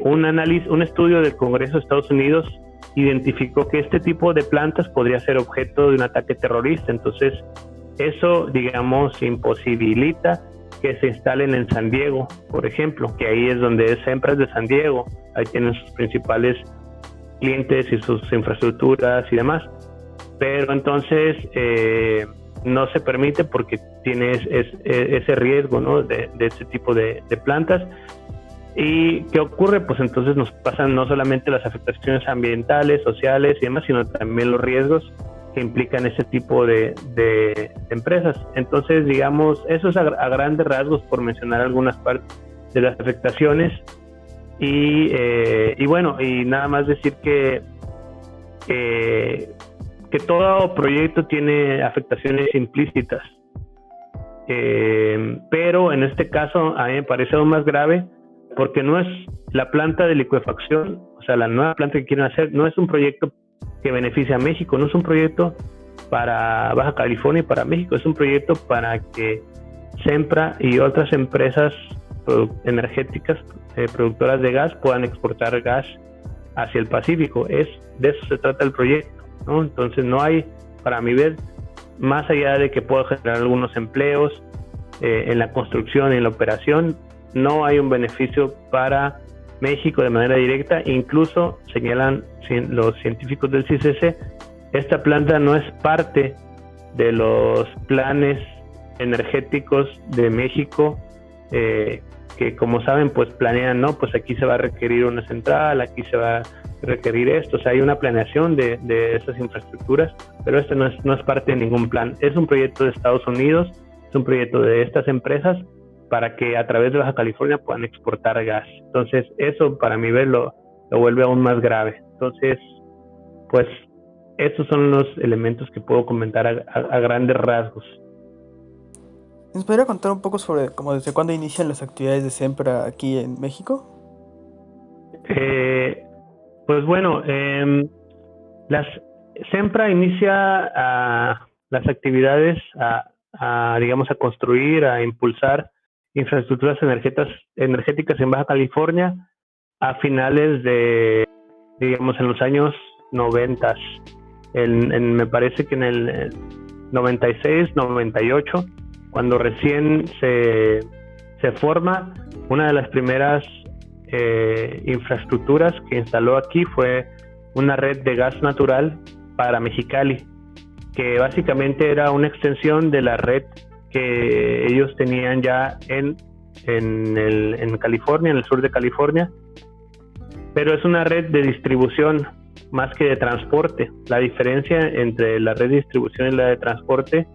[SPEAKER 2] un estudio del Congreso de Estados Unidos identificó que este tipo de plantas podría ser objeto de un ataque terrorista. Entonces, eso, digamos, imposibilita que se instalen en San Diego, por ejemplo, que ahí es donde es SEMPRA, es de San Diego. Ahí tienen sus principales clientes y sus infraestructuras y demás. Pero entonces no se permite, porque tiene ese riesgo, ¿no? de este tipo de plantas. ¿Y qué ocurre? Pues entonces nos pasan no solamente las afectaciones ambientales, sociales y demás, sino también los riesgos que implican ese tipo de empresas. Entonces, digamos, eso es a grandes rasgos, por mencionar algunas partes de las afectaciones. Y bueno, y nada más decir que que todo proyecto tiene afectaciones implícitas. Pero en este caso a mí me parece aún más grave porque no es la planta de licuefacción, o sea, la nueva planta que quieren hacer, no es un proyecto que beneficie a México, no es un proyecto para Baja California y para México, es un proyecto para que Sempra y otras empresas energéticas, productoras de gas, puedan exportar gas hacia el Pacífico. De eso se trata el proyecto, ¿no? Entonces no hay, para mi ver, más allá de que pueda generar algunos empleos en la construcción y en la operación, no hay un beneficio para México de manera directa. Incluso señalan los científicos del CICC, esta planta no es parte de los planes energéticos de México, que como saben, pues planean, ¿no? Pues aquí se va a requerir una central, aquí se va a requerir esto, o sea, hay una planeación de esas infraestructuras, pero esto no es parte de ningún plan. Es un proyecto de Estados Unidos, es un proyecto de estas empresas para que a través de Baja California puedan exportar gas. Entonces, eso para mi ver lo vuelve aún más grave. Entonces, pues, estos son los elementos que puedo comentar a grandes rasgos.
[SPEAKER 1] ¿Nos podría contar un poco sobre cómo desde cuándo inician las actividades de Sempra aquí en México?
[SPEAKER 2] Pues bueno, Sempra inicia las actividades digamos, a construir, a impulsar infraestructuras energéticas en Baja California a finales de, digamos, en los años 90. Me parece que en el 96, 98, cuando recién se forma, una de las primeras infraestructuras que instaló aquí fue una red de gas natural para Mexicali, que básicamente era una extensión de la red que ellos tenían ya en California, en el sur de California, pero es una red de distribución más que de transporte. La diferencia entre la red de distribución y la de transporte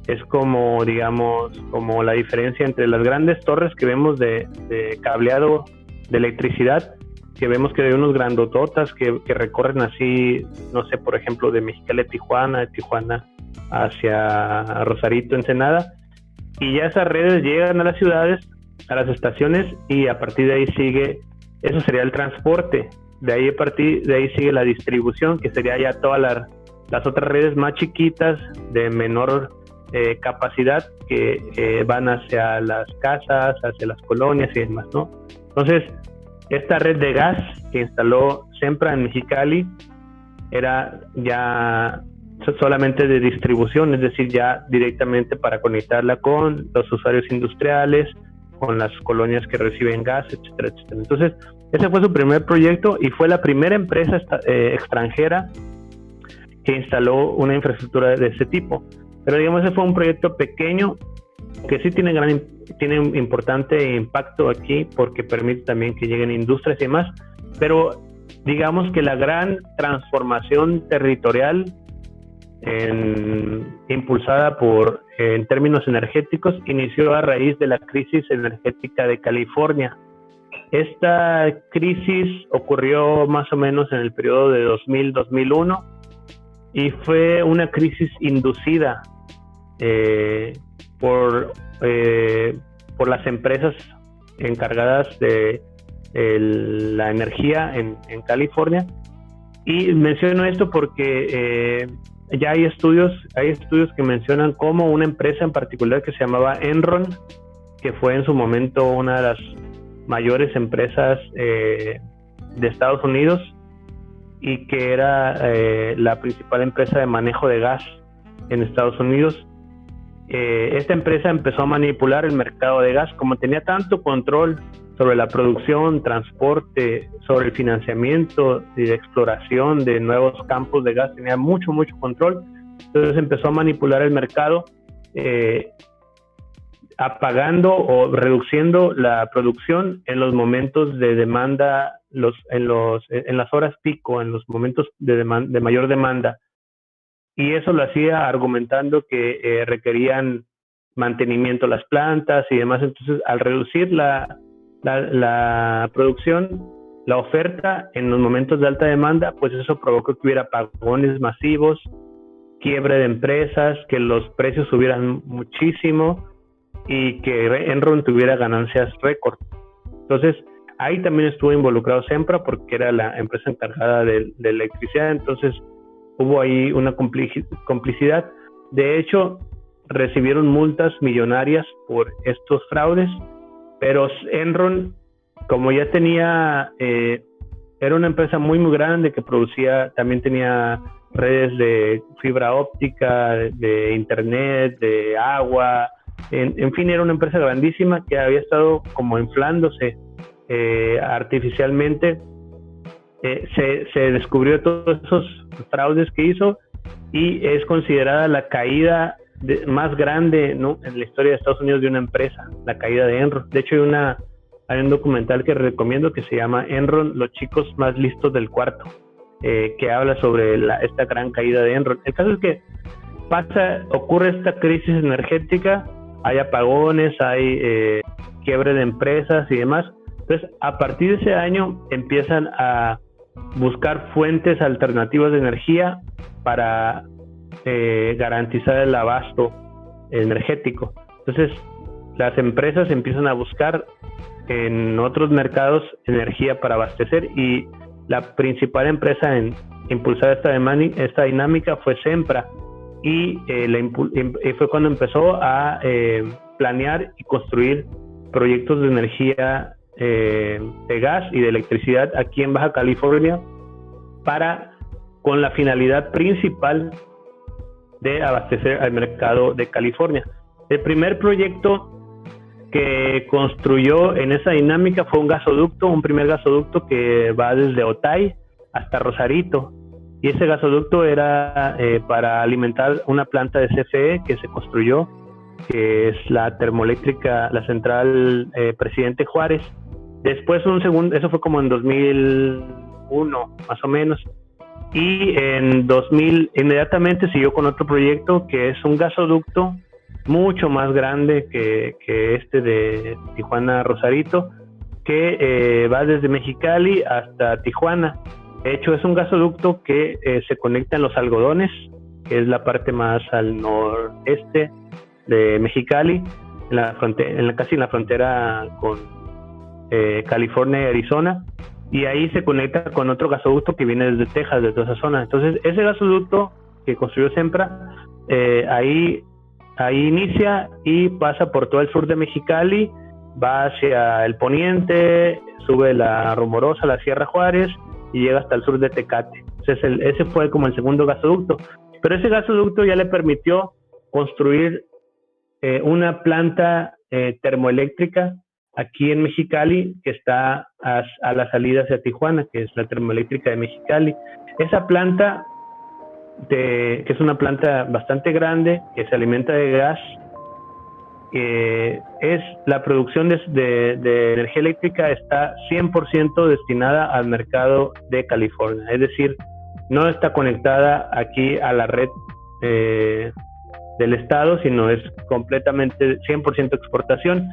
[SPEAKER 2] es como, digamos, como la diferencia entre las grandes torres que vemos de cableado de electricidad, que vemos que hay unos grandototas que recorren así, no sé, por ejemplo, de Mexicali a Tijuana, de Tijuana hacia Rosarito, Ensenada, y ya esas redes llegan a las ciudades, a las estaciones, y a partir de ahí sigue, eso sería el transporte. De ahí, a partir de ahí sigue la distribución, que sería ya todas las otras redes más chiquitas, de menor capacidad, que van hacia las casas, hacia las colonias y demás, ¿no? Entonces, esta red de gas que instaló Sempra en Mexicali era ya solamente de distribución, es decir, ya directamente para conectarla con los usuarios industriales, con las colonias que reciben gas, etcétera, etcétera. Entonces, ese fue su primer proyecto y fue la primera empresa extranjera que instaló una infraestructura de ese tipo. Pero digamos, ese fue un proyecto pequeño que sí tiene un importante impacto aquí porque permite también que lleguen industrias y demás, pero digamos que la gran transformación territorial impulsada en términos energéticos inició a raíz de la crisis energética de California. Esta crisis ocurrió más o menos en el periodo de 2000-2001 y fue una crisis inducida por las empresas encargadas de la energía en California. Y menciono esto porque ya hay estudios que mencionan cómo una empresa en particular que se llamaba Enron, que fue en su momento una de las mayores empresas de Estados Unidos y que era la principal empresa de manejo de gas en Estados Unidos. Esta empresa empezó a manipular el mercado de gas. Como tenía tanto control sobre la producción, transporte, sobre el financiamiento y de exploración de nuevos campos de gas, tenía mucho control. Entonces empezó a manipular el mercado, apagando o reduciendo la producción en los momentos de demanda, en las horas pico, en los momentos de mayor demanda. Y eso lo hacía argumentando que requerían mantenimiento las plantas y demás. Entonces, al reducir la producción, la oferta en los momentos de alta demanda, pues eso provocó que hubiera apagones masivos, quiebre de empresas, que los precios subieran muchísimo y que Enron tuviera ganancias récord. Entonces, ahí también estuvo involucrado Sempra porque era la empresa encargada de electricidad, entonces hubo ahí una complicidad. De hecho, recibieron multas millonarias por estos fraudes, pero Enron, como ya tenía, era una empresa muy grande que producía, también tenía redes de fibra óptica, de internet, de agua, en fin, era una empresa grandísima que había estado como inflándose artificialmente. Se descubrió todos esos fraudes que hizo y es considerada la caída más grande, ¿no?, en la historia de Estados Unidos de una empresa, la caída de Enron. De hecho, hay un documental que recomiendo que se llama Enron, los chicos más listos del cuarto, que habla sobre esta gran caída de Enron. El caso es que ocurre esta crisis energética, hay apagones, hay quiebre de empresas y demás. Entonces, a partir de ese año empiezan a buscar fuentes alternativas de energía para garantizar el abasto energético. Entonces, las empresas empiezan a buscar en otros mercados energía para abastecer y la principal empresa en impulsar esta dinámica fue Sempra y fue cuando empezó a planear y construir proyectos de energía de gas y de electricidad aquí en Baja California con la finalidad principal de abastecer al mercado de California. El primer proyecto que construyó en esa dinámica fue un primer gasoducto que va desde Otay hasta Rosarito, y ese gasoducto era para alimentar una planta de CFE que se construyó, que es la termoeléctrica, la central Presidente Juárez. Después eso fue como en 2001 más o menos, y en 2000 inmediatamente siguió con otro proyecto que es un gasoducto mucho más grande que este de Tijuana a Rosarito, que va desde Mexicali hasta Tijuana. De hecho, es un gasoducto que se conecta en Los Algodones, que es la parte más al noreste de Mexicali, casi en la frontera con California y Arizona, y ahí se conecta con otro gasoducto que viene desde Texas, de toda esa zona. Entonces, ese gasoducto que construyó Sempra, ahí inicia y pasa por todo el sur de Mexicali, va hacia el poniente, sube la Rumorosa, la Sierra Juárez y llega hasta el sur de Tecate. Entonces ese fue como el segundo gasoducto, pero ese gasoducto ya le permitió construir una planta termoeléctrica aquí en Mexicali, que está a la salida hacia Tijuana, que es la termoeléctrica de Mexicali. Esa planta, que es una planta bastante grande, que se alimenta de gas, es la producción de energía eléctrica está 100% destinada al mercado de California, es decir, no está conectada aquí a la red del estado, sino es completamente 100% exportación.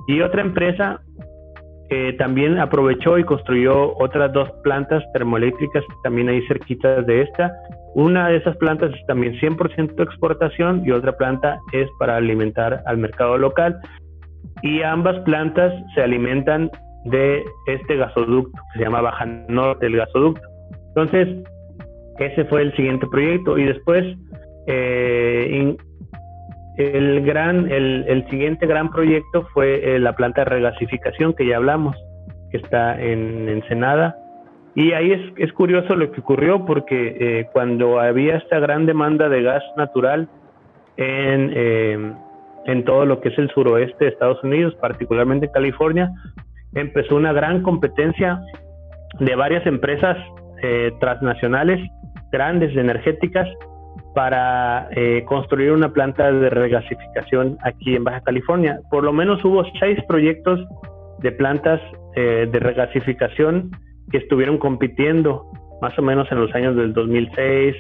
[SPEAKER 2] Y otra empresa también aprovechó y construyó otras 2 plantas termoeléctricas también ahí cerquitas de esta. Una de esas plantas es también 100% exportación y otra planta es para alimentar al mercado local. Y ambas plantas se alimentan de este gasoducto que se llama Baja Norte, el gasoducto. Entonces, ese fue el siguiente proyecto. Y después, el siguiente gran proyecto fue la planta de regasificación que ya hablamos, que está en Ensenada. Y ahí es curioso lo que ocurrió, porque cuando había esta gran demanda de gas natural en todo lo que es el suroeste de Estados Unidos, particularmente California, empezó una gran competencia de varias empresas transnacionales grandes energéticas para construir una planta de regasificación aquí en Baja California. Por lo menos hubo 6 proyectos de plantas de regasificación que estuvieron compitiendo más o menos en los años del 2006,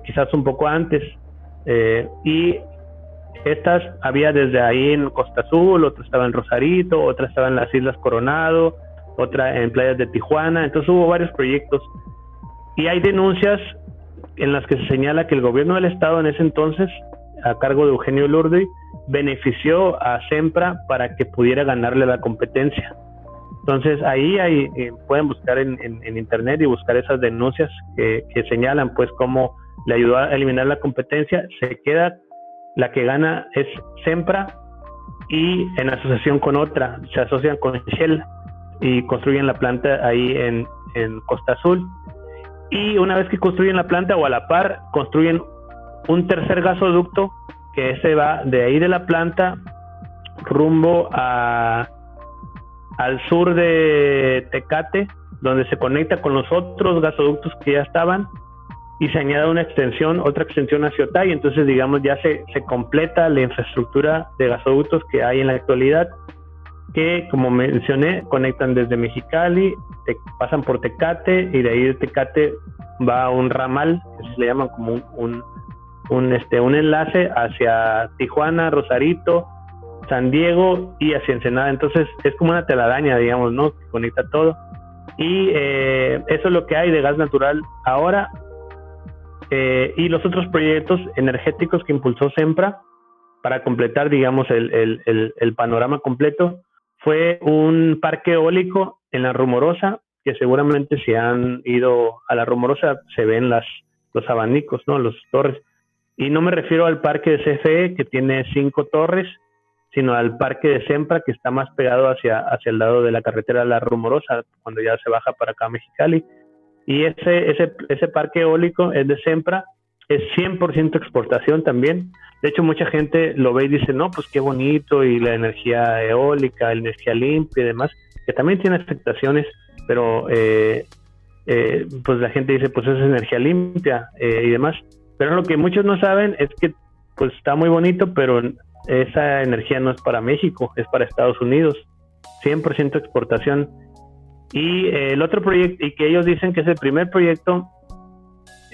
[SPEAKER 2] quizás un poco antes, y estas había desde ahí en Costa Azul, otra estaba en Rosarito, otra estaba en las Islas Coronado, otra en playas de Tijuana. Entonces hubo varios proyectos y hay denuncias en las que se señala que el gobierno del estado en ese entonces, a cargo de Eugenio Lourdes, benefició a Sempra para que pudiera ganarle la competencia. Entonces ahí pueden buscar en internet y buscar esas denuncias que señalan pues cómo le ayudó a eliminar la competencia. Se queda, la que gana es Sempra, y en asociación con otra, se asocian con Shell y construyen la planta ahí en Costa Azul. Y una vez que construyen la planta, o a la par, construyen un tercer gasoducto que se va de ahí de la planta rumbo al sur de Tecate, donde se conecta con los otros gasoductos que ya estaban, y se añade otra extensión hacia Otay. Entonces, digamos, ya se completa la infraestructura de gasoductos que hay en la actualidad, que, como mencioné, conectan desde Mexicali, pasan por Tecate, y de ahí de Tecate va un ramal, que se le llama como un enlace hacia Tijuana, Rosarito, San Diego y hacia Ensenada. Entonces es como una telaraña, digamos, ¿no?, que conecta todo. Y eso es lo que hay de gas natural ahora. Y los otros proyectos energéticos que impulsó Sempra para completar, digamos, el panorama completo, fue un parque eólico en La Rumorosa, que seguramente si han ido a La Rumorosa se ven los abanicos, ¿no?, los torres. Y no me refiero al parque de CFE, que tiene 5 torres, sino al parque de Sempra, que está más pegado hacia el lado de la carretera La Rumorosa, cuando ya se baja para acá a Mexicali. Y ese parque eólico es de Sempra, es 100% exportación también. De hecho, mucha gente lo ve y dice, no, pues qué bonito, y la energía eólica, la energía limpia y demás, que también tiene afectaciones, pero pues la gente dice, pues es energía limpia y demás. Pero lo que muchos no saben es que pues está muy bonito, pero esa energía no es para México, es para Estados Unidos, 100% exportación. Y el otro proyecto, y que ellos dicen que es el primer proyecto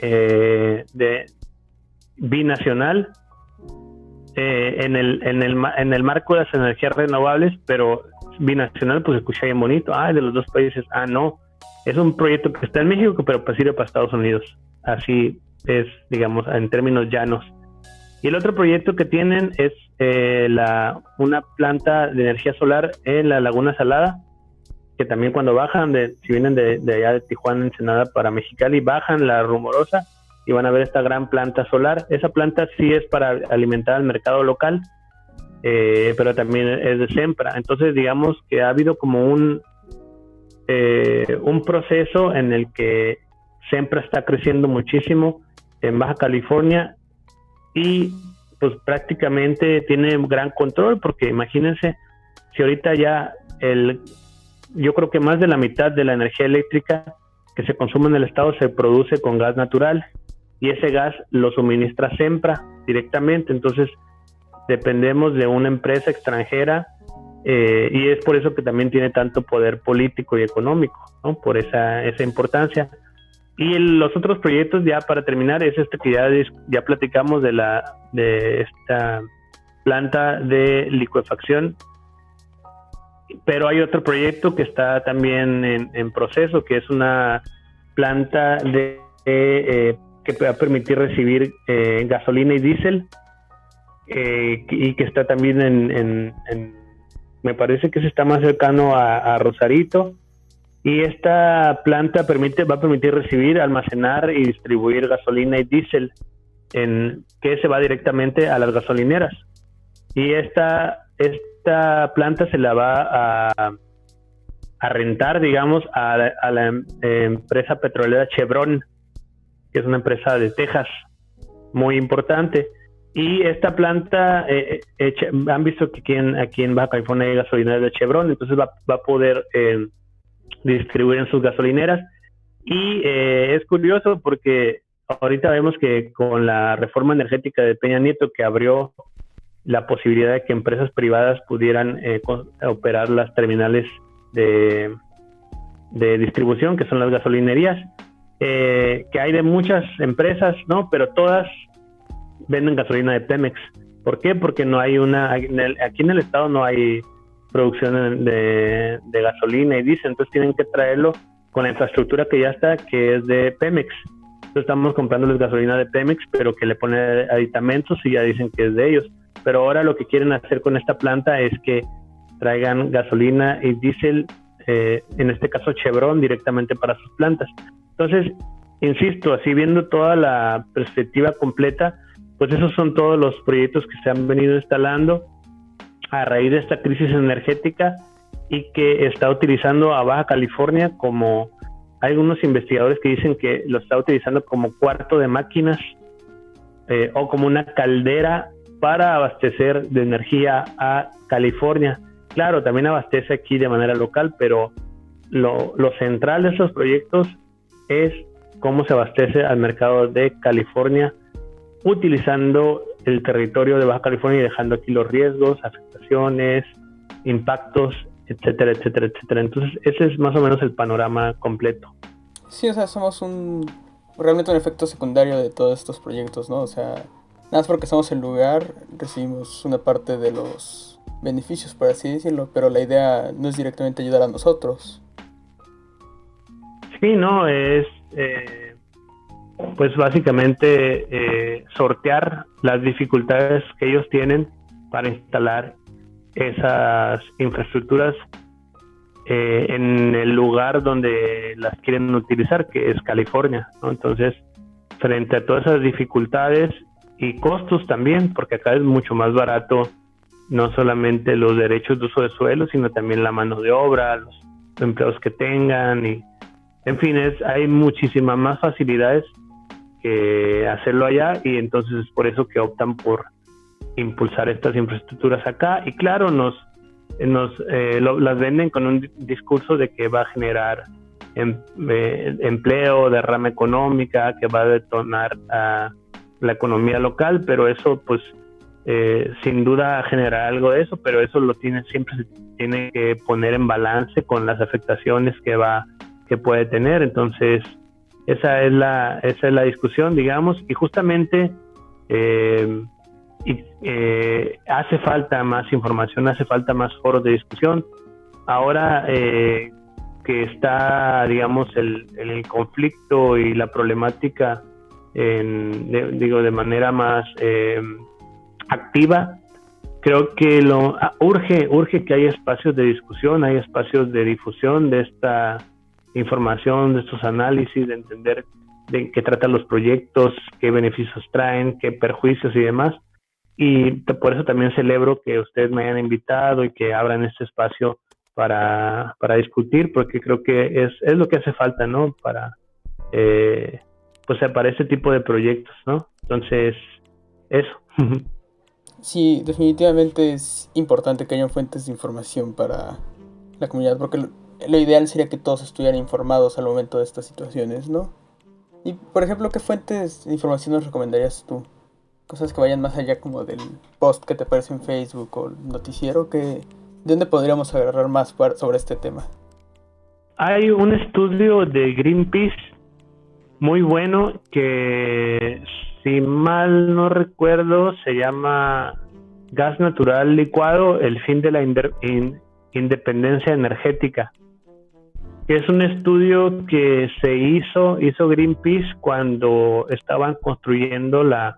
[SPEAKER 2] de binacional en el marco de las energías renovables, pero binacional, pues se escucha bien bonito, de los dos países. No, es un proyecto que está en México, pero pues sirve para Estados Unidos. Así es, digamos, en términos llanos. Y el otro proyecto que tienen es una planta de energía solar en la Laguna Salada, que también cuando bajan, si vienen de allá de Tijuana, Ensenada para Mexicali, bajan La Rumorosa y van a ver esta gran planta solar. Esa planta sí es para alimentar al mercado local, pero también es de Sempra. Entonces, digamos que ha habido como un proceso en el que Sempra está creciendo muchísimo en Baja California, y pues prácticamente tiene gran control, porque imagínense, si ahorita ya yo creo que más de la mitad de la energía eléctrica que se consume en el estado se produce con gas natural, y ese gas lo suministra Sempra directamente. Entonces dependemos de una empresa extranjera, y es por eso que también tiene tanto poder político y económico, ¿no?, por esa importancia. Y los otros proyectos, ya para terminar, es que ya platicamos de esta planta de licuefacción, pero hay otro proyecto que está también en proceso, que es una planta que va a permitir recibir gasolina y diésel, y que está también me parece que se está más cercano a Rosarito. Y esta planta va a permitir recibir, almacenar y distribuir gasolina y diésel, que se va directamente a las gasolineras. Y esta planta se la va a rentar, digamos, a la empresa petrolera Chevron, que es una empresa de Texas muy importante. Y esta planta, han visto que aquí en Baja California hay gasolineras de Chevron, entonces va a poder distribuir en sus gasolineras. Y es curioso porque ahorita vemos que con la reforma energética de Peña Nieto, que abrió la posibilidad de que empresas privadas pudieran operar las terminales de distribución, que son las gasolinerías, que hay de muchas empresas, ¿no?, pero todas venden gasolina de Pemex. ¿Por qué? Porque no hay aquí en el estado no hay producción de gasolina y diésel, entonces tienen que traerlo con la infraestructura que ya está, que es de Pemex. Entonces estamos comprándoles gasolina de Pemex, pero que le ponen aditamentos y ya dicen que es de ellos. Pero ahora lo que quieren hacer con esta planta es que traigan gasolina y diésel, en este caso Chevron, directamente para sus plantas. Entonces, insisto, así viendo toda la perspectiva completa, pues esos son todos los proyectos que se han venido instalando a raíz de esta crisis energética y que está utilizando a Baja California como, hay algunos investigadores que dicen que lo está utilizando como cuarto de máquinas o como una caldera para abastecer de energía a California. Claro, también abastece aquí de manera local, pero lo central de esos proyectos es cómo se abastece al mercado de California, utilizando el territorio de Baja California y dejando aquí los riesgos, afectaciones, impactos, etcétera, etcétera, etcétera. Entonces, ese es más o menos el panorama completo.
[SPEAKER 1] Sí, o sea, somos realmente un efecto secundario de todos estos proyectos, ¿no? O sea, nada más porque somos el lugar, recibimos una parte de los beneficios, por así decirlo, pero la idea no es directamente ayudar a nosotros.
[SPEAKER 2] Sí, no, es pues básicamente sortear las dificultades que ellos tienen para instalar esas infraestructuras en el lugar donde las quieren utilizar, que es California, ¿no? Entonces, frente a todas esas dificultades y costos también, porque acá es mucho más barato no solamente los derechos de uso de suelo, sino también la mano de obra, los empleados que tengan, y en fin, hay muchísimas más facilidades que hacerlo allá, y entonces es por eso que optan por impulsar estas infraestructuras acá. Y claro, las venden con un discurso de que va a generar empleo, derrama económica, que va a detonar a la economía local, pero eso pues sin duda genera algo de eso, pero eso siempre se tiene que poner en balance con las afectaciones que puede tener. Entonces esa es la discusión, digamos, y justamente hace falta más información, hace falta más foros de discusión. Ahora que está, digamos, el conflicto y la problemática de manera más activa, creo que urge que haya espacios de discusión, hay espacios de difusión de esta información, de estos análisis, de entender de qué tratan los proyectos, qué beneficios traen, qué perjuicios y demás. Y por eso también celebro que ustedes me hayan invitado y que abran este espacio para discutir, porque creo que es lo que hace falta, ¿no? Para este tipo de proyectos, ¿no? Entonces, eso.
[SPEAKER 1] Sí, definitivamente es importante que haya fuentes de información para la comunidad, porque lo ideal sería que todos estuvieran informados al momento de estas situaciones, ¿no? Y, por ejemplo, ¿qué fuentes de información nos recomendarías tú? Cosas que vayan más allá como del post que te aparece en Facebook o el noticiero, ¿de dónde podríamos agarrar más sobre este tema?
[SPEAKER 2] Hay un estudio de Greenpeace muy bueno que, si mal no recuerdo, se llama Gas Natural Licuado, el fin de la independencia energética, que es un estudio que hizo Greenpeace cuando estaban construyendo la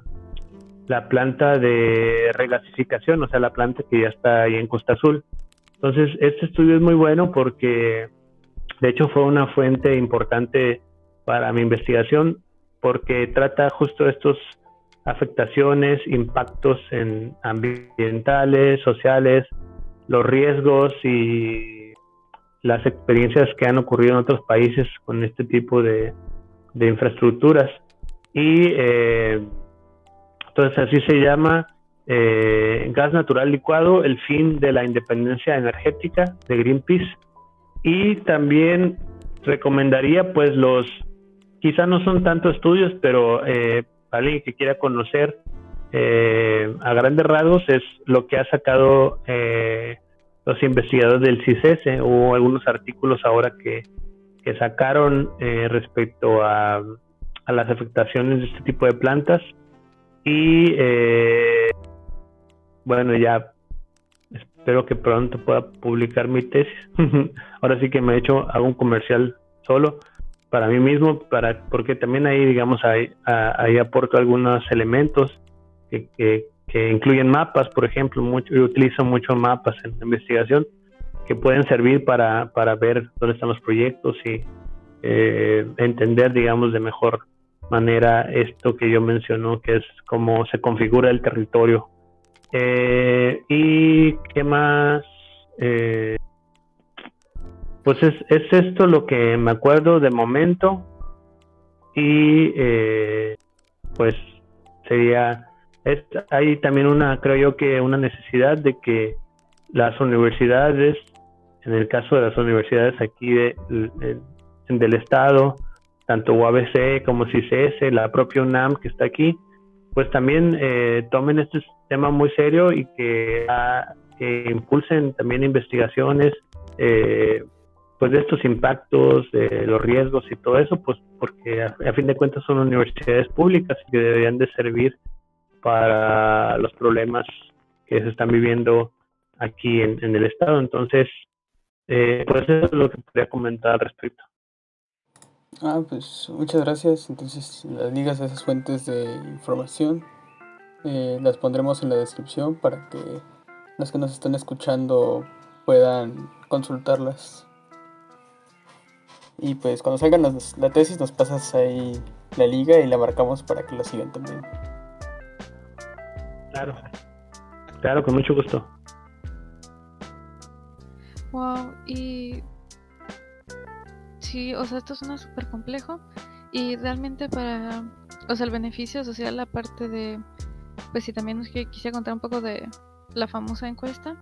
[SPEAKER 2] planta de regasificación, o sea, la planta que ya está ahí en Costa Azul. Entonces, este estudio es muy bueno porque, de hecho, fue una fuente importante para mi investigación, porque trata justo estos afectaciones, impactos ambientales, sociales, los riesgos y las experiencias que han ocurrido en otros países con este tipo de infraestructuras. Y entonces así se llama Gas Natural Licuado, el fin de la independencia energética, de Greenpeace. Y también recomendaría, pues, quizá no son tantos estudios, pero alguien que quiera conocer a grandes rasgos es lo que ha sacado los investigadores del CICESE, o algunos artículos ahora que sacaron respecto a las afectaciones de este tipo de plantas. Y bueno, ya espero que pronto pueda publicar mi tesis. Ahora sí que hago un comercial solo para mí mismo, porque también ahí, digamos, ahí aporto algunos elementos que incluyen mapas, por ejemplo. Yo utilizo muchos mapas en la investigación que pueden servir para ver dónde están los proyectos y entender, digamos, de mejor manera esto que yo menciono, que es cómo se configura el territorio. ¿Y qué más? Pues es esto lo que me acuerdo de momento, y pues hay también creo yo que una necesidad de que las universidades, en el caso de las universidades aquí del estado, tanto UABC como CICES, la propia UNAM que está aquí, pues también tomen este tema muy serio y que impulsen también investigaciones pues de estos impactos, de los riesgos y todo eso, pues porque a fin de cuentas son universidades públicas que deberían de servir para los problemas que se están viviendo aquí en el estado. Entonces, pues eso es lo que podría comentar al respecto.
[SPEAKER 1] Pues muchas gracias. Entonces, las ligas a esas fuentes de información las pondremos en la descripción para que los que nos están escuchando puedan consultarlas. Y pues cuando salgan la tesis nos pasas ahí la liga y la marcamos para que la sigan también.
[SPEAKER 2] Claro, con mucho gusto.
[SPEAKER 3] Wow, y sí, o sea, esto suena súper complejo y realmente el beneficio social, aparte de, pues sí, también es que quisiera contar un poco de la famosa encuesta,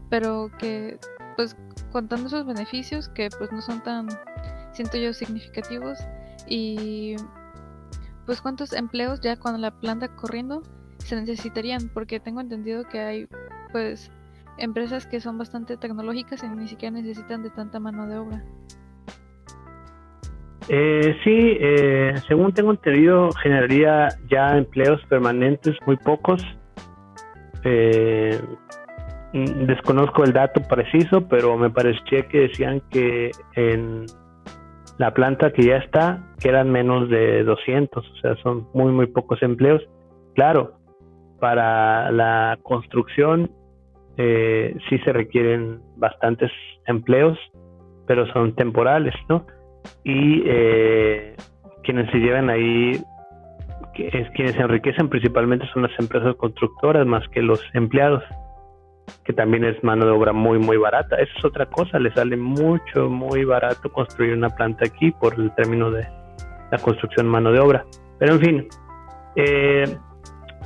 [SPEAKER 3] pero que, pues, contando esos beneficios que, pues, no son tan, siento yo, significativos, y, pues, cuántos empleos ya con la planta corriendo se necesitarían, porque tengo entendido que hay, pues, empresas que son bastante tecnológicas y ni siquiera necesitan de tanta mano de obra.
[SPEAKER 2] Sí, según tengo entendido, generaría ya empleos permanentes, muy pocos. Desconozco el dato preciso, pero me parecía que decían que en la planta que ya está, quedan menos de 200, o sea, son muy, muy pocos empleos. Claro, para la construcción sí se requieren bastantes empleos, pero son temporales, ¿no? Y quienes se llevan ahí, quienes se enriquecen principalmente son las empresas constructoras más que los empleados, que también es mano de obra muy, muy barata. Eso es otra cosa, le sale muy barato construir una planta aquí por el término de la construcción mano de obra. Pero en fin,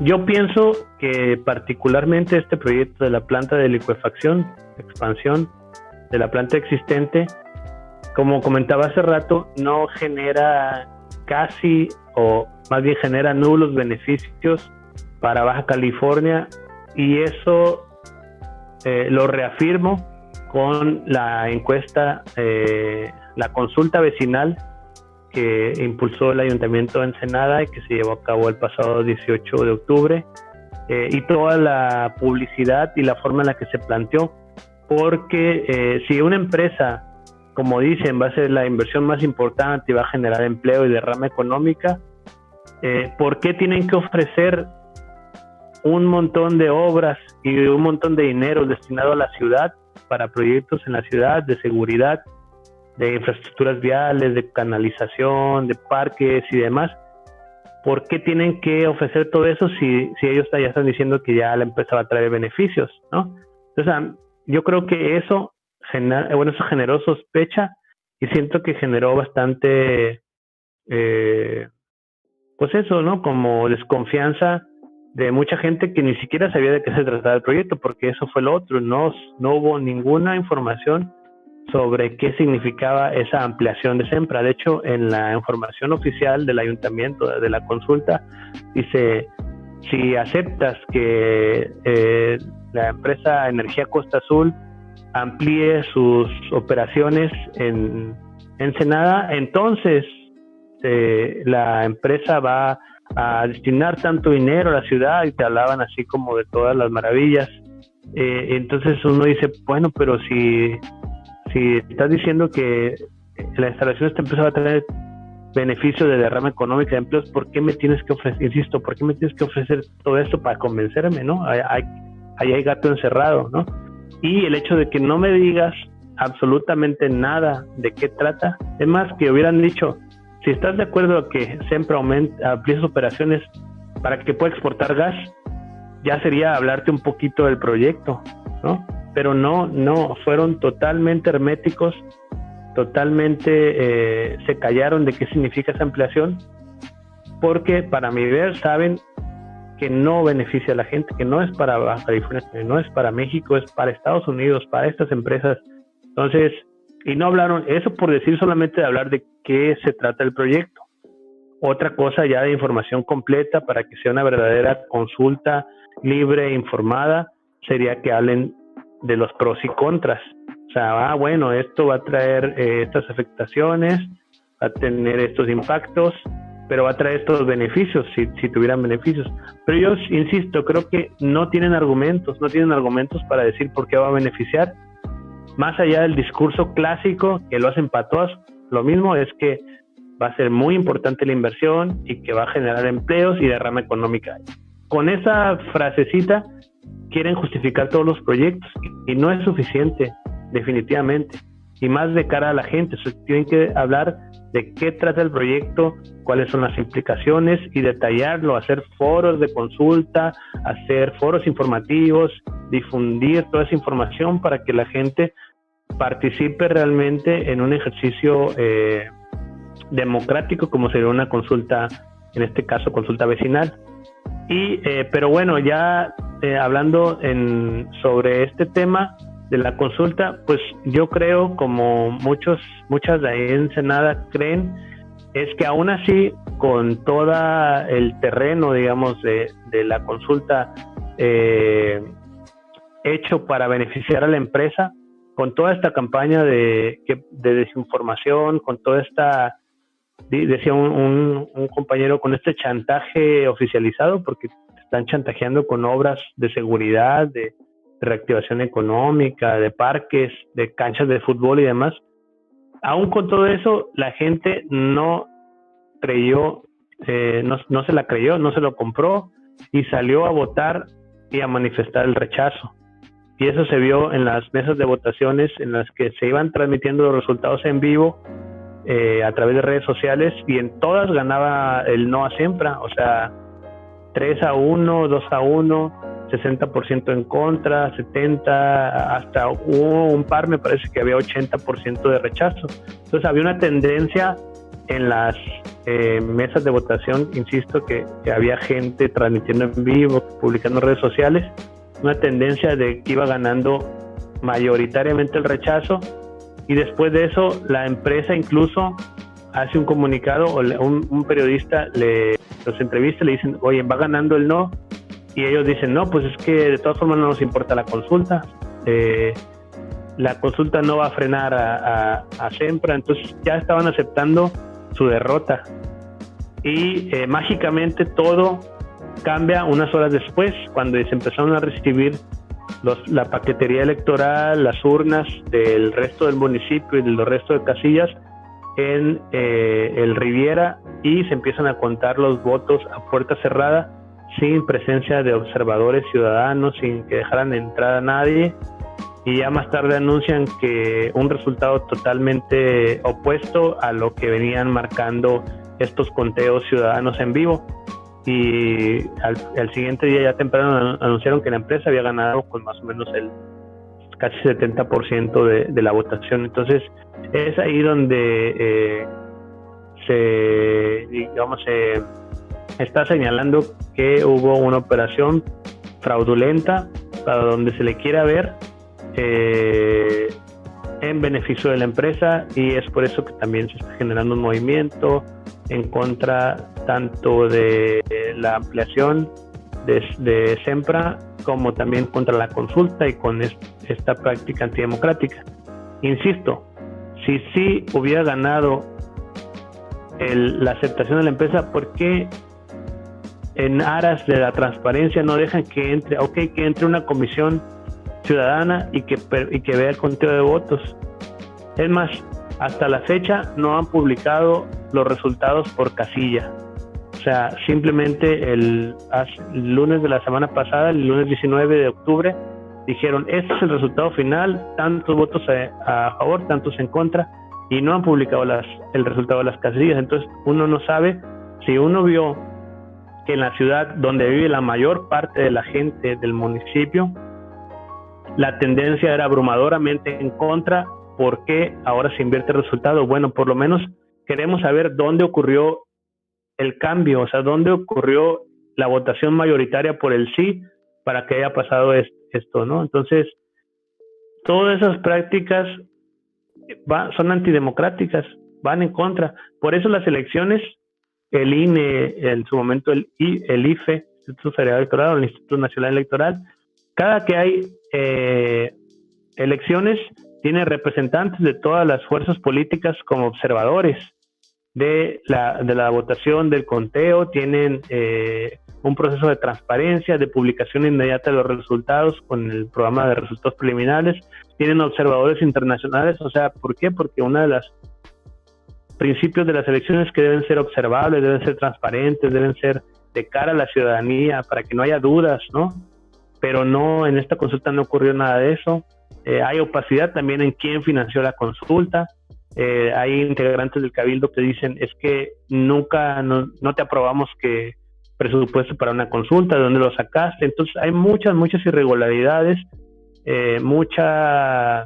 [SPEAKER 2] yo pienso que particularmente este proyecto de la planta de licuefacción, expansión de la planta existente, como comentaba hace rato, no genera casi, o más bien genera nulos beneficios para Baja California, y eso lo reafirmo con la encuesta, la consulta vecinal que impulsó el Ayuntamiento de Ensenada y que se llevó a cabo el pasado 18 de octubre, y toda la publicidad y la forma en la que se planteó, porque si una empresa, como dicen, va a ser la inversión más importante y va a generar empleo y derrama económica, ¿por qué tienen que ofrecer un montón de obras y un montón de dinero destinado a la ciudad para proyectos en la ciudad de seguridad, de infraestructuras viales, de canalización, de parques y demás? ¿Por qué tienen que ofrecer todo eso si ellos ya están diciendo que ya la empresa va a traer beneficios, ¿no? Entonces, yo creo que eso generó sospecha, y siento que generó bastante, pues eso, ¿no? Como desconfianza de mucha gente que ni siquiera sabía de qué se trataba el proyecto, porque eso fue lo otro, no hubo ninguna información sobre qué significaba esa ampliación de SEMPRA. De hecho, en la información oficial del ayuntamiento, de la consulta, dice: si aceptas que la empresa Energía Costa Azul amplíe sus operaciones en Ensenada, entonces la empresa va a destinar tanto dinero a la ciudad, y te hablaban así como de todas las maravillas Entonces uno dice, bueno, pero si estás diciendo que la instalación de esta empresa va a traer beneficio de derrama económica de empleos, ¿por qué me tienes que ofrecer, insisto, por qué me tienes que ofrecer todo esto para convencerme, ¿no? Ahí hay gato encerrado, ¿no? Y el hecho de que no me digas absolutamente nada de qué trata, es más, que hubieran dicho, si estás de acuerdo a que siempre amplíe sus operaciones para que pueda exportar gas, ya sería hablarte un poquito del proyecto, ¿no? Pero no, fueron totalmente herméticos, totalmente se callaron de qué significa esa ampliación, porque para mi ver saben que no beneficia a la gente, que no es para Baja California, que no es para México, es para Estados Unidos, para estas empresas. Entonces, y no hablaron, eso por decir solamente de hablar de qué se trata el proyecto. Otra cosa ya de información completa para que sea una verdadera consulta libre e informada, sería que hablen de los pros y contras. O sea, bueno, esto va a traer estas afectaciones, va a tener estos impactos, pero va a traer estos beneficios, si tuvieran beneficios. Pero yo insisto, creo que no tienen argumentos para decir por qué va a beneficiar, más allá del discurso clásico que lo hacen para todas. Lo mismo es que va a ser muy importante la inversión y que va a generar empleos y derrama económica. Con esa frasecita quieren justificar todos los proyectos y no es suficiente, definitivamente, y más de cara a la gente. Tienen que hablar de qué trata el proyecto, cuáles son las implicaciones y detallarlo, hacer foros de consulta, hacer foros informativos, difundir toda esa información para que la gente participe realmente en un ejercicio democrático, como sería una consulta, en este caso consulta vecinal. Pero bueno, ya hablando sobre este tema de la consulta, pues yo creo, como muchas de ahí en Ensenada creen, es que aún así, con todo el terreno, digamos, de la consulta hecho para beneficiar a la empresa, con toda esta campaña de desinformación, con toda esta, decía un compañero, con este chantaje oficializado, porque están chantajeando con obras de seguridad, de reactivación económica, de parques, de canchas de fútbol y demás. Aún con todo eso, la gente no creyó, no se la creyó, no se lo compró y salió a votar y a manifestar el rechazo. Y eso se vio en las mesas de votaciones en las que se iban transmitiendo los resultados en vivo a través de redes sociales, y en todas ganaba el no a Sempra, o sea, 3-1, 2-1, 60% en contra, 70%, hasta hubo un par, me parece que había 80% de rechazo. Entonces había una tendencia en las mesas de votación, insisto, que había gente transmitiendo en vivo, publicando en redes sociales, una tendencia de que iba ganando mayoritariamente el rechazo. Y después de eso, la empresa incluso hace un comunicado, o un periodista los entrevista y le dicen, oye, va ganando el no, y ellos dicen, no, pues es que de todas formas no nos importa la consulta, la consulta no va a frenar a Sempra. Entonces ya estaban aceptando su derrota, y mágicamente todo cambia unas horas después, cuando se empezaron a recibir la paquetería electoral, las urnas del resto del municipio y del resto de casillas en el Riviera, y se empiezan a contar los votos a puerta cerrada, sin presencia de observadores ciudadanos, sin que dejaran entrar a nadie. Y ya más tarde anuncian que un resultado totalmente opuesto a lo que venían marcando estos conteos ciudadanos en vivo. Y al siguiente día, ya temprano, anunciaron que la empresa había ganado con más o menos el casi 70% de la votación. Entonces es ahí donde se está señalando que hubo una operación fraudulenta, para donde se le quiera ver en beneficio de la empresa, y es por eso que también se está generando un movimiento en contra tanto de la ampliación de Sempra, como también contra la consulta y con esta práctica antidemocrática. Insisto, si sí hubiera ganado la aceptación de la empresa, ¿por qué en aras de la transparencia no dejan que entre una comisión ciudadana y que vea el conteo de votos. Es más, hasta la fecha no han publicado los resultados por casilla. O sea, simplemente el lunes de la semana pasada, el lunes 19 de octubre, dijeron, este es el resultado final, tantos votos a favor, tantos en contra, y no han publicado el resultado de las casillas. Entonces uno no sabe si uno vio que en la ciudad donde vive la mayor parte de la gente del municipio, la tendencia era abrumadoramente en contra. ¿Por qué ahora se invierte el resultado? Bueno, por lo menos queremos saber dónde ocurrió el cambio, o sea, dónde ocurrió la votación mayoritaria por el sí para que haya pasado esto, ¿no? Entonces, todas esas prácticas son antidemocráticas, van en contra. Por eso las elecciones, el INE, en su momento el IFE, Instituto Federal Electoral, o el Instituto Nacional Electoral, cada que hay elecciones, tiene representantes de todas las fuerzas políticas como observadores de la votación, del conteo, tienen un proceso de transparencia, de publicación inmediata de los resultados con el programa de resultados preliminares, tienen observadores internacionales. O sea, ¿por qué? Porque uno de los principios de las elecciones es que deben ser observables, deben ser transparentes, deben ser de cara a la ciudadanía, para que no haya dudas, ¿no? Pero no, en esta consulta no ocurrió nada de eso. Hay opacidad también en quién financió la consulta. Hay integrantes del Cabildo que dicen, es que nunca, no te aprobamos que presupuesto para una consulta, ¿de dónde lo sacaste? Entonces hay muchas irregularidades, mucha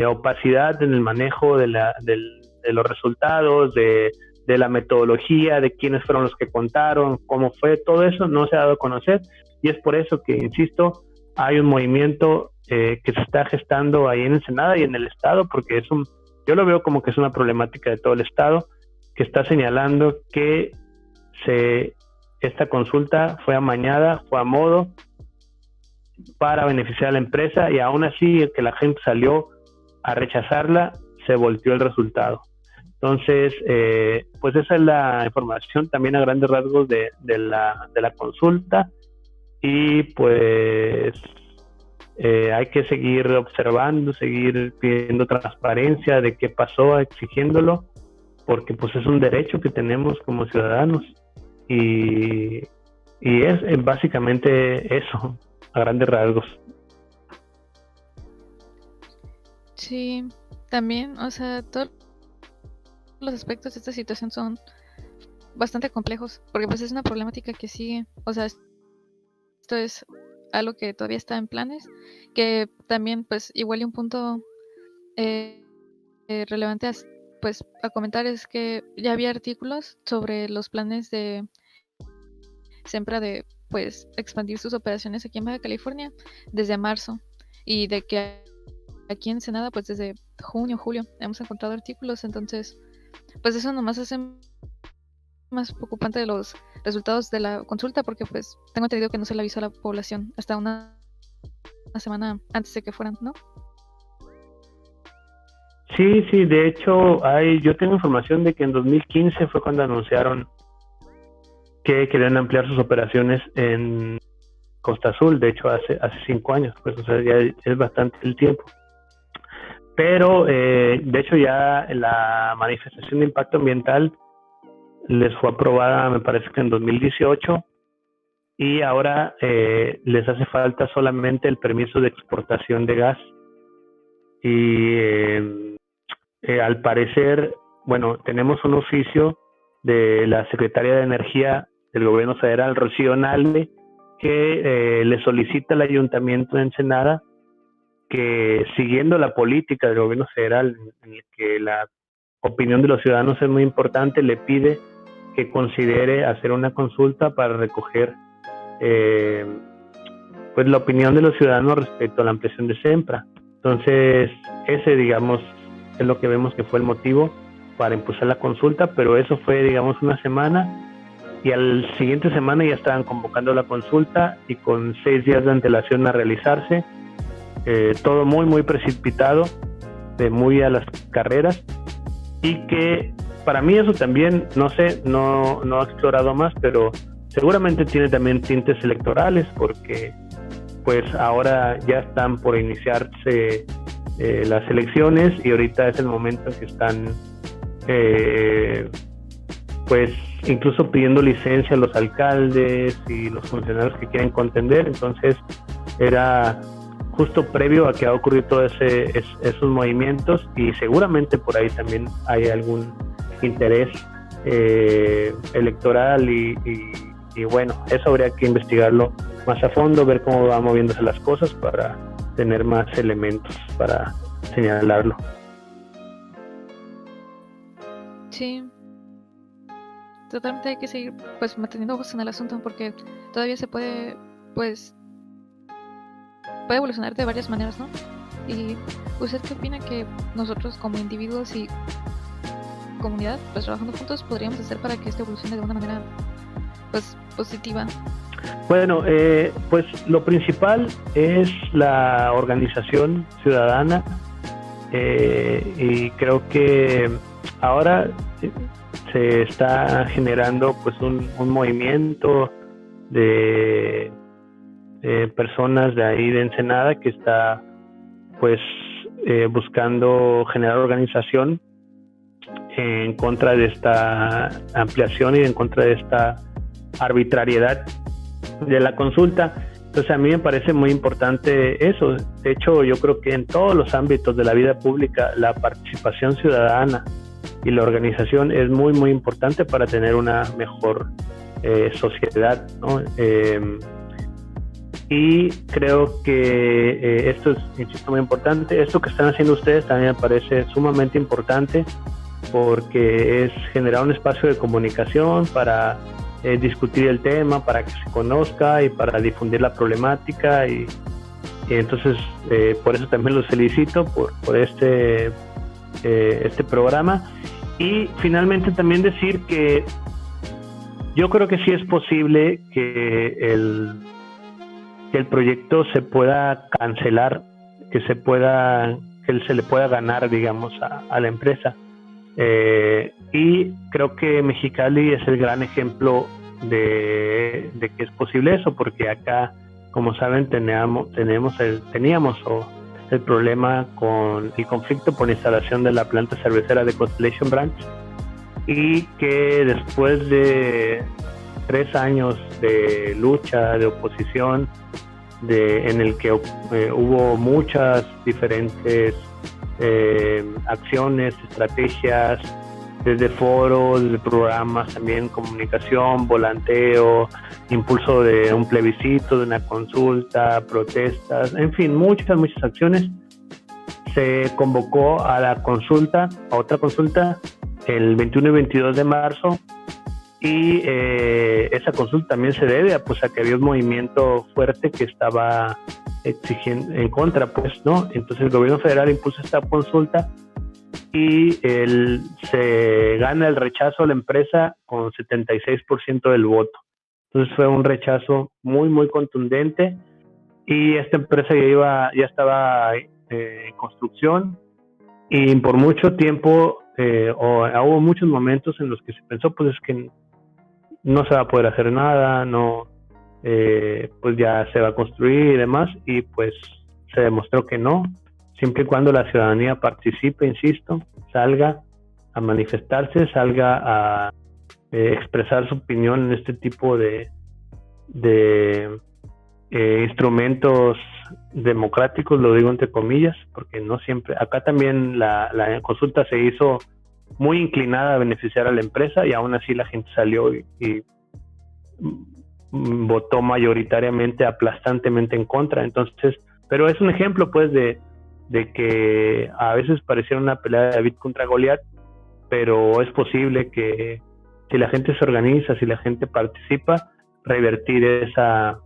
[SPEAKER 2] opacidad en el manejo de los resultados, de la metodología, de quiénes fueron los que contaron, cómo fue, todo eso no se ha dado a conocer, y es por eso que, insisto, hay un movimiento que se está gestando ahí en Ensenada y en el Estado, porque yo lo veo como que es una problemática de todo el Estado, que está señalando que esta consulta fue amañada, fue a modo para beneficiar a la empresa, y aún así que la gente salió a rechazarla, se volteó el resultado. Entonces, pues esa es la información también a grandes rasgos de la consulta, y pues hay que seguir observando, seguir pidiendo transparencia de qué pasó, exigiéndolo, porque pues es un derecho que tenemos como ciudadanos, y es básicamente eso, a grandes rasgos.
[SPEAKER 3] Sí, también, o sea, todos los aspectos de esta situación son bastante complejos, porque pues es una problemática que sigue, o sea, esto es algo que todavía está en planes, que también pues igual y un punto relevante a comentar es que ya había artículos sobre los planes de Sempra de pues expandir sus operaciones aquí en Baja California desde marzo, y de que aquí en Ensenada pues desde junio, julio hemos encontrado artículos. Entonces pues eso nomás hace más preocupante de los resultados de la consulta, porque pues tengo entendido que no se le avisó a la población hasta una semana antes de que fueran, ¿no?
[SPEAKER 2] Sí, de hecho yo tengo información de que en 2015 fue cuando anunciaron que querían ampliar sus operaciones en Costa Azul. De hecho hace 5 años, pues, o sea, ya es bastante el tiempo. Pero de hecho ya la manifestación de impacto ambiental les fue aprobada, me parece que en 2018, y ahora les hace falta solamente el permiso de exportación de gas. Y al parecer, bueno, tenemos un oficio de la Secretaria de Energía del Gobierno Federal, Rocío Nale, que le solicita al Ayuntamiento de Ensenada que, siguiendo la política del Gobierno Federal, en el que la opinión de los ciudadanos es muy importante, le pide que considere hacer una consulta para recoger pues la opinión de los ciudadanos respecto a la ampliación de Sempra. Entonces, ese, digamos, es lo que vemos que fue el motivo para impulsar la consulta, pero eso fue, digamos, una semana, y al siguiente semana ya estaban convocando la consulta, y con 6 días de antelación a realizarse, todo muy precipitado, muy a las carreras, y que para mí eso también, no sé, no he explorado más, pero seguramente tiene también tintes electorales, porque pues ahora ya están por iniciarse las elecciones y ahorita es el momento en que están pues incluso pidiendo licencia a los alcaldes y los funcionarios que quieren contender. Entonces era justo previo a que ha ocurrido todos esos movimientos, y seguramente por ahí también hay algún interés electoral y bueno, eso habría que investigarlo más a fondo, ver cómo van moviéndose las cosas para tener más elementos para señalarlo.
[SPEAKER 3] Sí, totalmente hay que seguir pues manteniendo ojos en el asunto, porque todavía se puede evolucionar de varias maneras, ¿no? ¿Y usted qué opina que nosotros como individuos y comunidad, pues trabajando juntos, podríamos hacer para que esto evolucione de una manera pues positiva?
[SPEAKER 2] Bueno, pues lo principal es la organización ciudadana, y creo que ahora se está generando pues un movimiento de personas de ahí de Ensenada que está pues buscando generar organización en contra de esta ampliación y en contra de esta arbitrariedad de la consulta. Entonces a mí me parece muy importante eso. De hecho, yo creo que en todos los ámbitos de la vida pública la participación ciudadana y la organización es muy muy importante para tener una mejor sociedad, ¿no? Y creo que esto es, insisto, muy importante. Esto que están haciendo ustedes también me parece sumamente importante, porque es generar un espacio de comunicación para discutir el tema, para que se conozca y para difundir la problemática, y entonces por eso también los felicito por este programa. Y finalmente también decir que yo creo que sí es posible que el proyecto se pueda cancelar, que se le pueda ganar, digamos, a la empresa. Y creo que Mexicali es el gran ejemplo de que es posible eso, porque acá, como saben, teníamos el problema con el conflicto por instalación de la planta cervecera de Constellation Branch, y que después de 3 años de lucha, de oposición, en el que hubo muchas diferentes acciones, estrategias, desde foros, desde programas, también comunicación, volanteo, impulso de un plebiscito, de una consulta, protestas, en fin, muchas acciones. Se convocó a otra consulta, el 21 y 22 de marzo, y esa consulta también se debe a que había un movimiento fuerte que estaba exigiendo en contra, ¿no? Entonces el gobierno federal impulsa esta consulta y se gana el rechazo a la empresa con 76% del voto. Entonces fue un rechazo muy muy contundente, y esta empresa ya estaba en construcción, y por mucho tiempo hubo muchos momentos en los que se pensó pues es que no se va a poder hacer nada, no, pues ya se va a construir y demás, y pues se demostró que no, siempre y cuando la ciudadanía participe, insisto, salga a manifestarse, salga a expresar su opinión en este tipo de instrumentos democráticos, lo digo entre comillas, porque no siempre, acá también la consulta se hizo muy inclinada a beneficiar a la empresa, y aún así la gente salió y votó mayoritariamente, aplastantemente en contra. Entonces, pero es un ejemplo pues de que a veces pareciera una pelea de David contra Goliat, pero es posible que si la gente se organiza, si la gente participa, revertir esa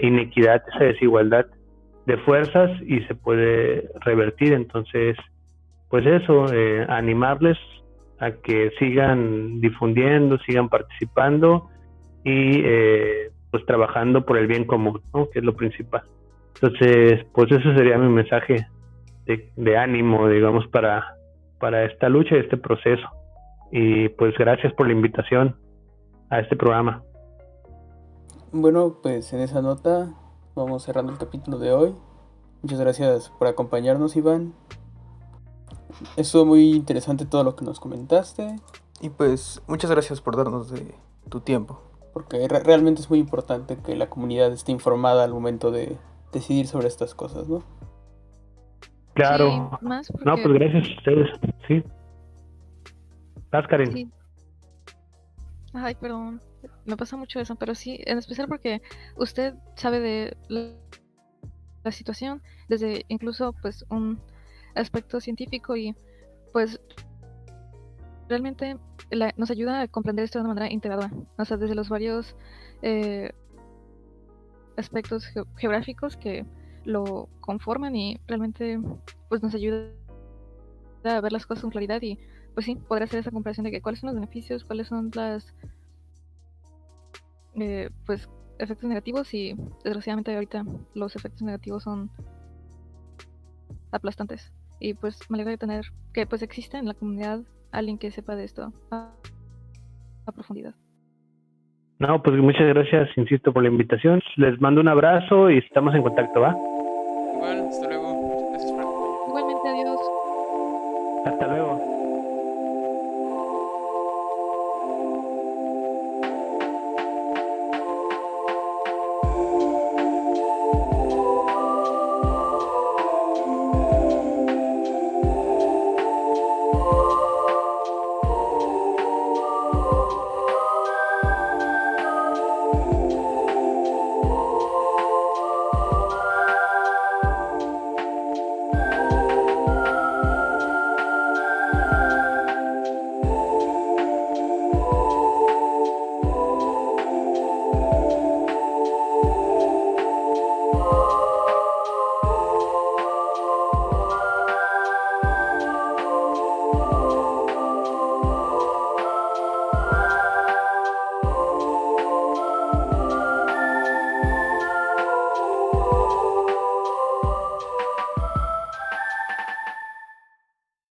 [SPEAKER 2] inequidad, esa desigualdad de fuerzas, y se puede revertir. Entonces, pues eso, animarles a que sigan difundiendo, sigan participando y pues trabajando por el bien común, ¿no? Que es lo principal. Entonces, pues ese sería mi mensaje de ánimo, digamos, para esta lucha y este proceso. Y pues gracias por la invitación a este programa.
[SPEAKER 1] Bueno, pues en esa nota vamos cerrando el capítulo de hoy. Muchas gracias por acompañarnos, Iván. Estuvo muy interesante todo lo que nos comentaste.
[SPEAKER 4] Y pues muchas gracias por darnos de tu tiempo.
[SPEAKER 1] Porque realmente es muy importante que la comunidad esté informada al momento de decidir sobre estas cosas, ¿no?
[SPEAKER 2] Claro.
[SPEAKER 3] Sí, más porque...
[SPEAKER 2] No, pues gracias a ustedes. Sí. Vas, Karen.
[SPEAKER 3] Sí. Ay, perdón. Me pasa mucho eso, pero sí, en especial porque usted sabe de la situación desde incluso pues un aspecto científico y pues realmente nos ayuda a comprender esto de una manera integrada, o sea, desde los varios aspectos geográficos que lo conforman y realmente pues nos ayuda a ver las cosas con claridad y pues sí, poder hacer esa comparación de que cuáles son los beneficios, cuáles son las pues efectos negativos y desgraciadamente ahorita los efectos negativos son aplastantes y pues me alegra de tener que pues existe en la comunidad alguien que sepa de esto a profundidad.
[SPEAKER 2] No, pues muchas gracias, insisto, por la invitación. Les mando un abrazo y estamos en contacto, ¿va?
[SPEAKER 1] Igual, hasta luego.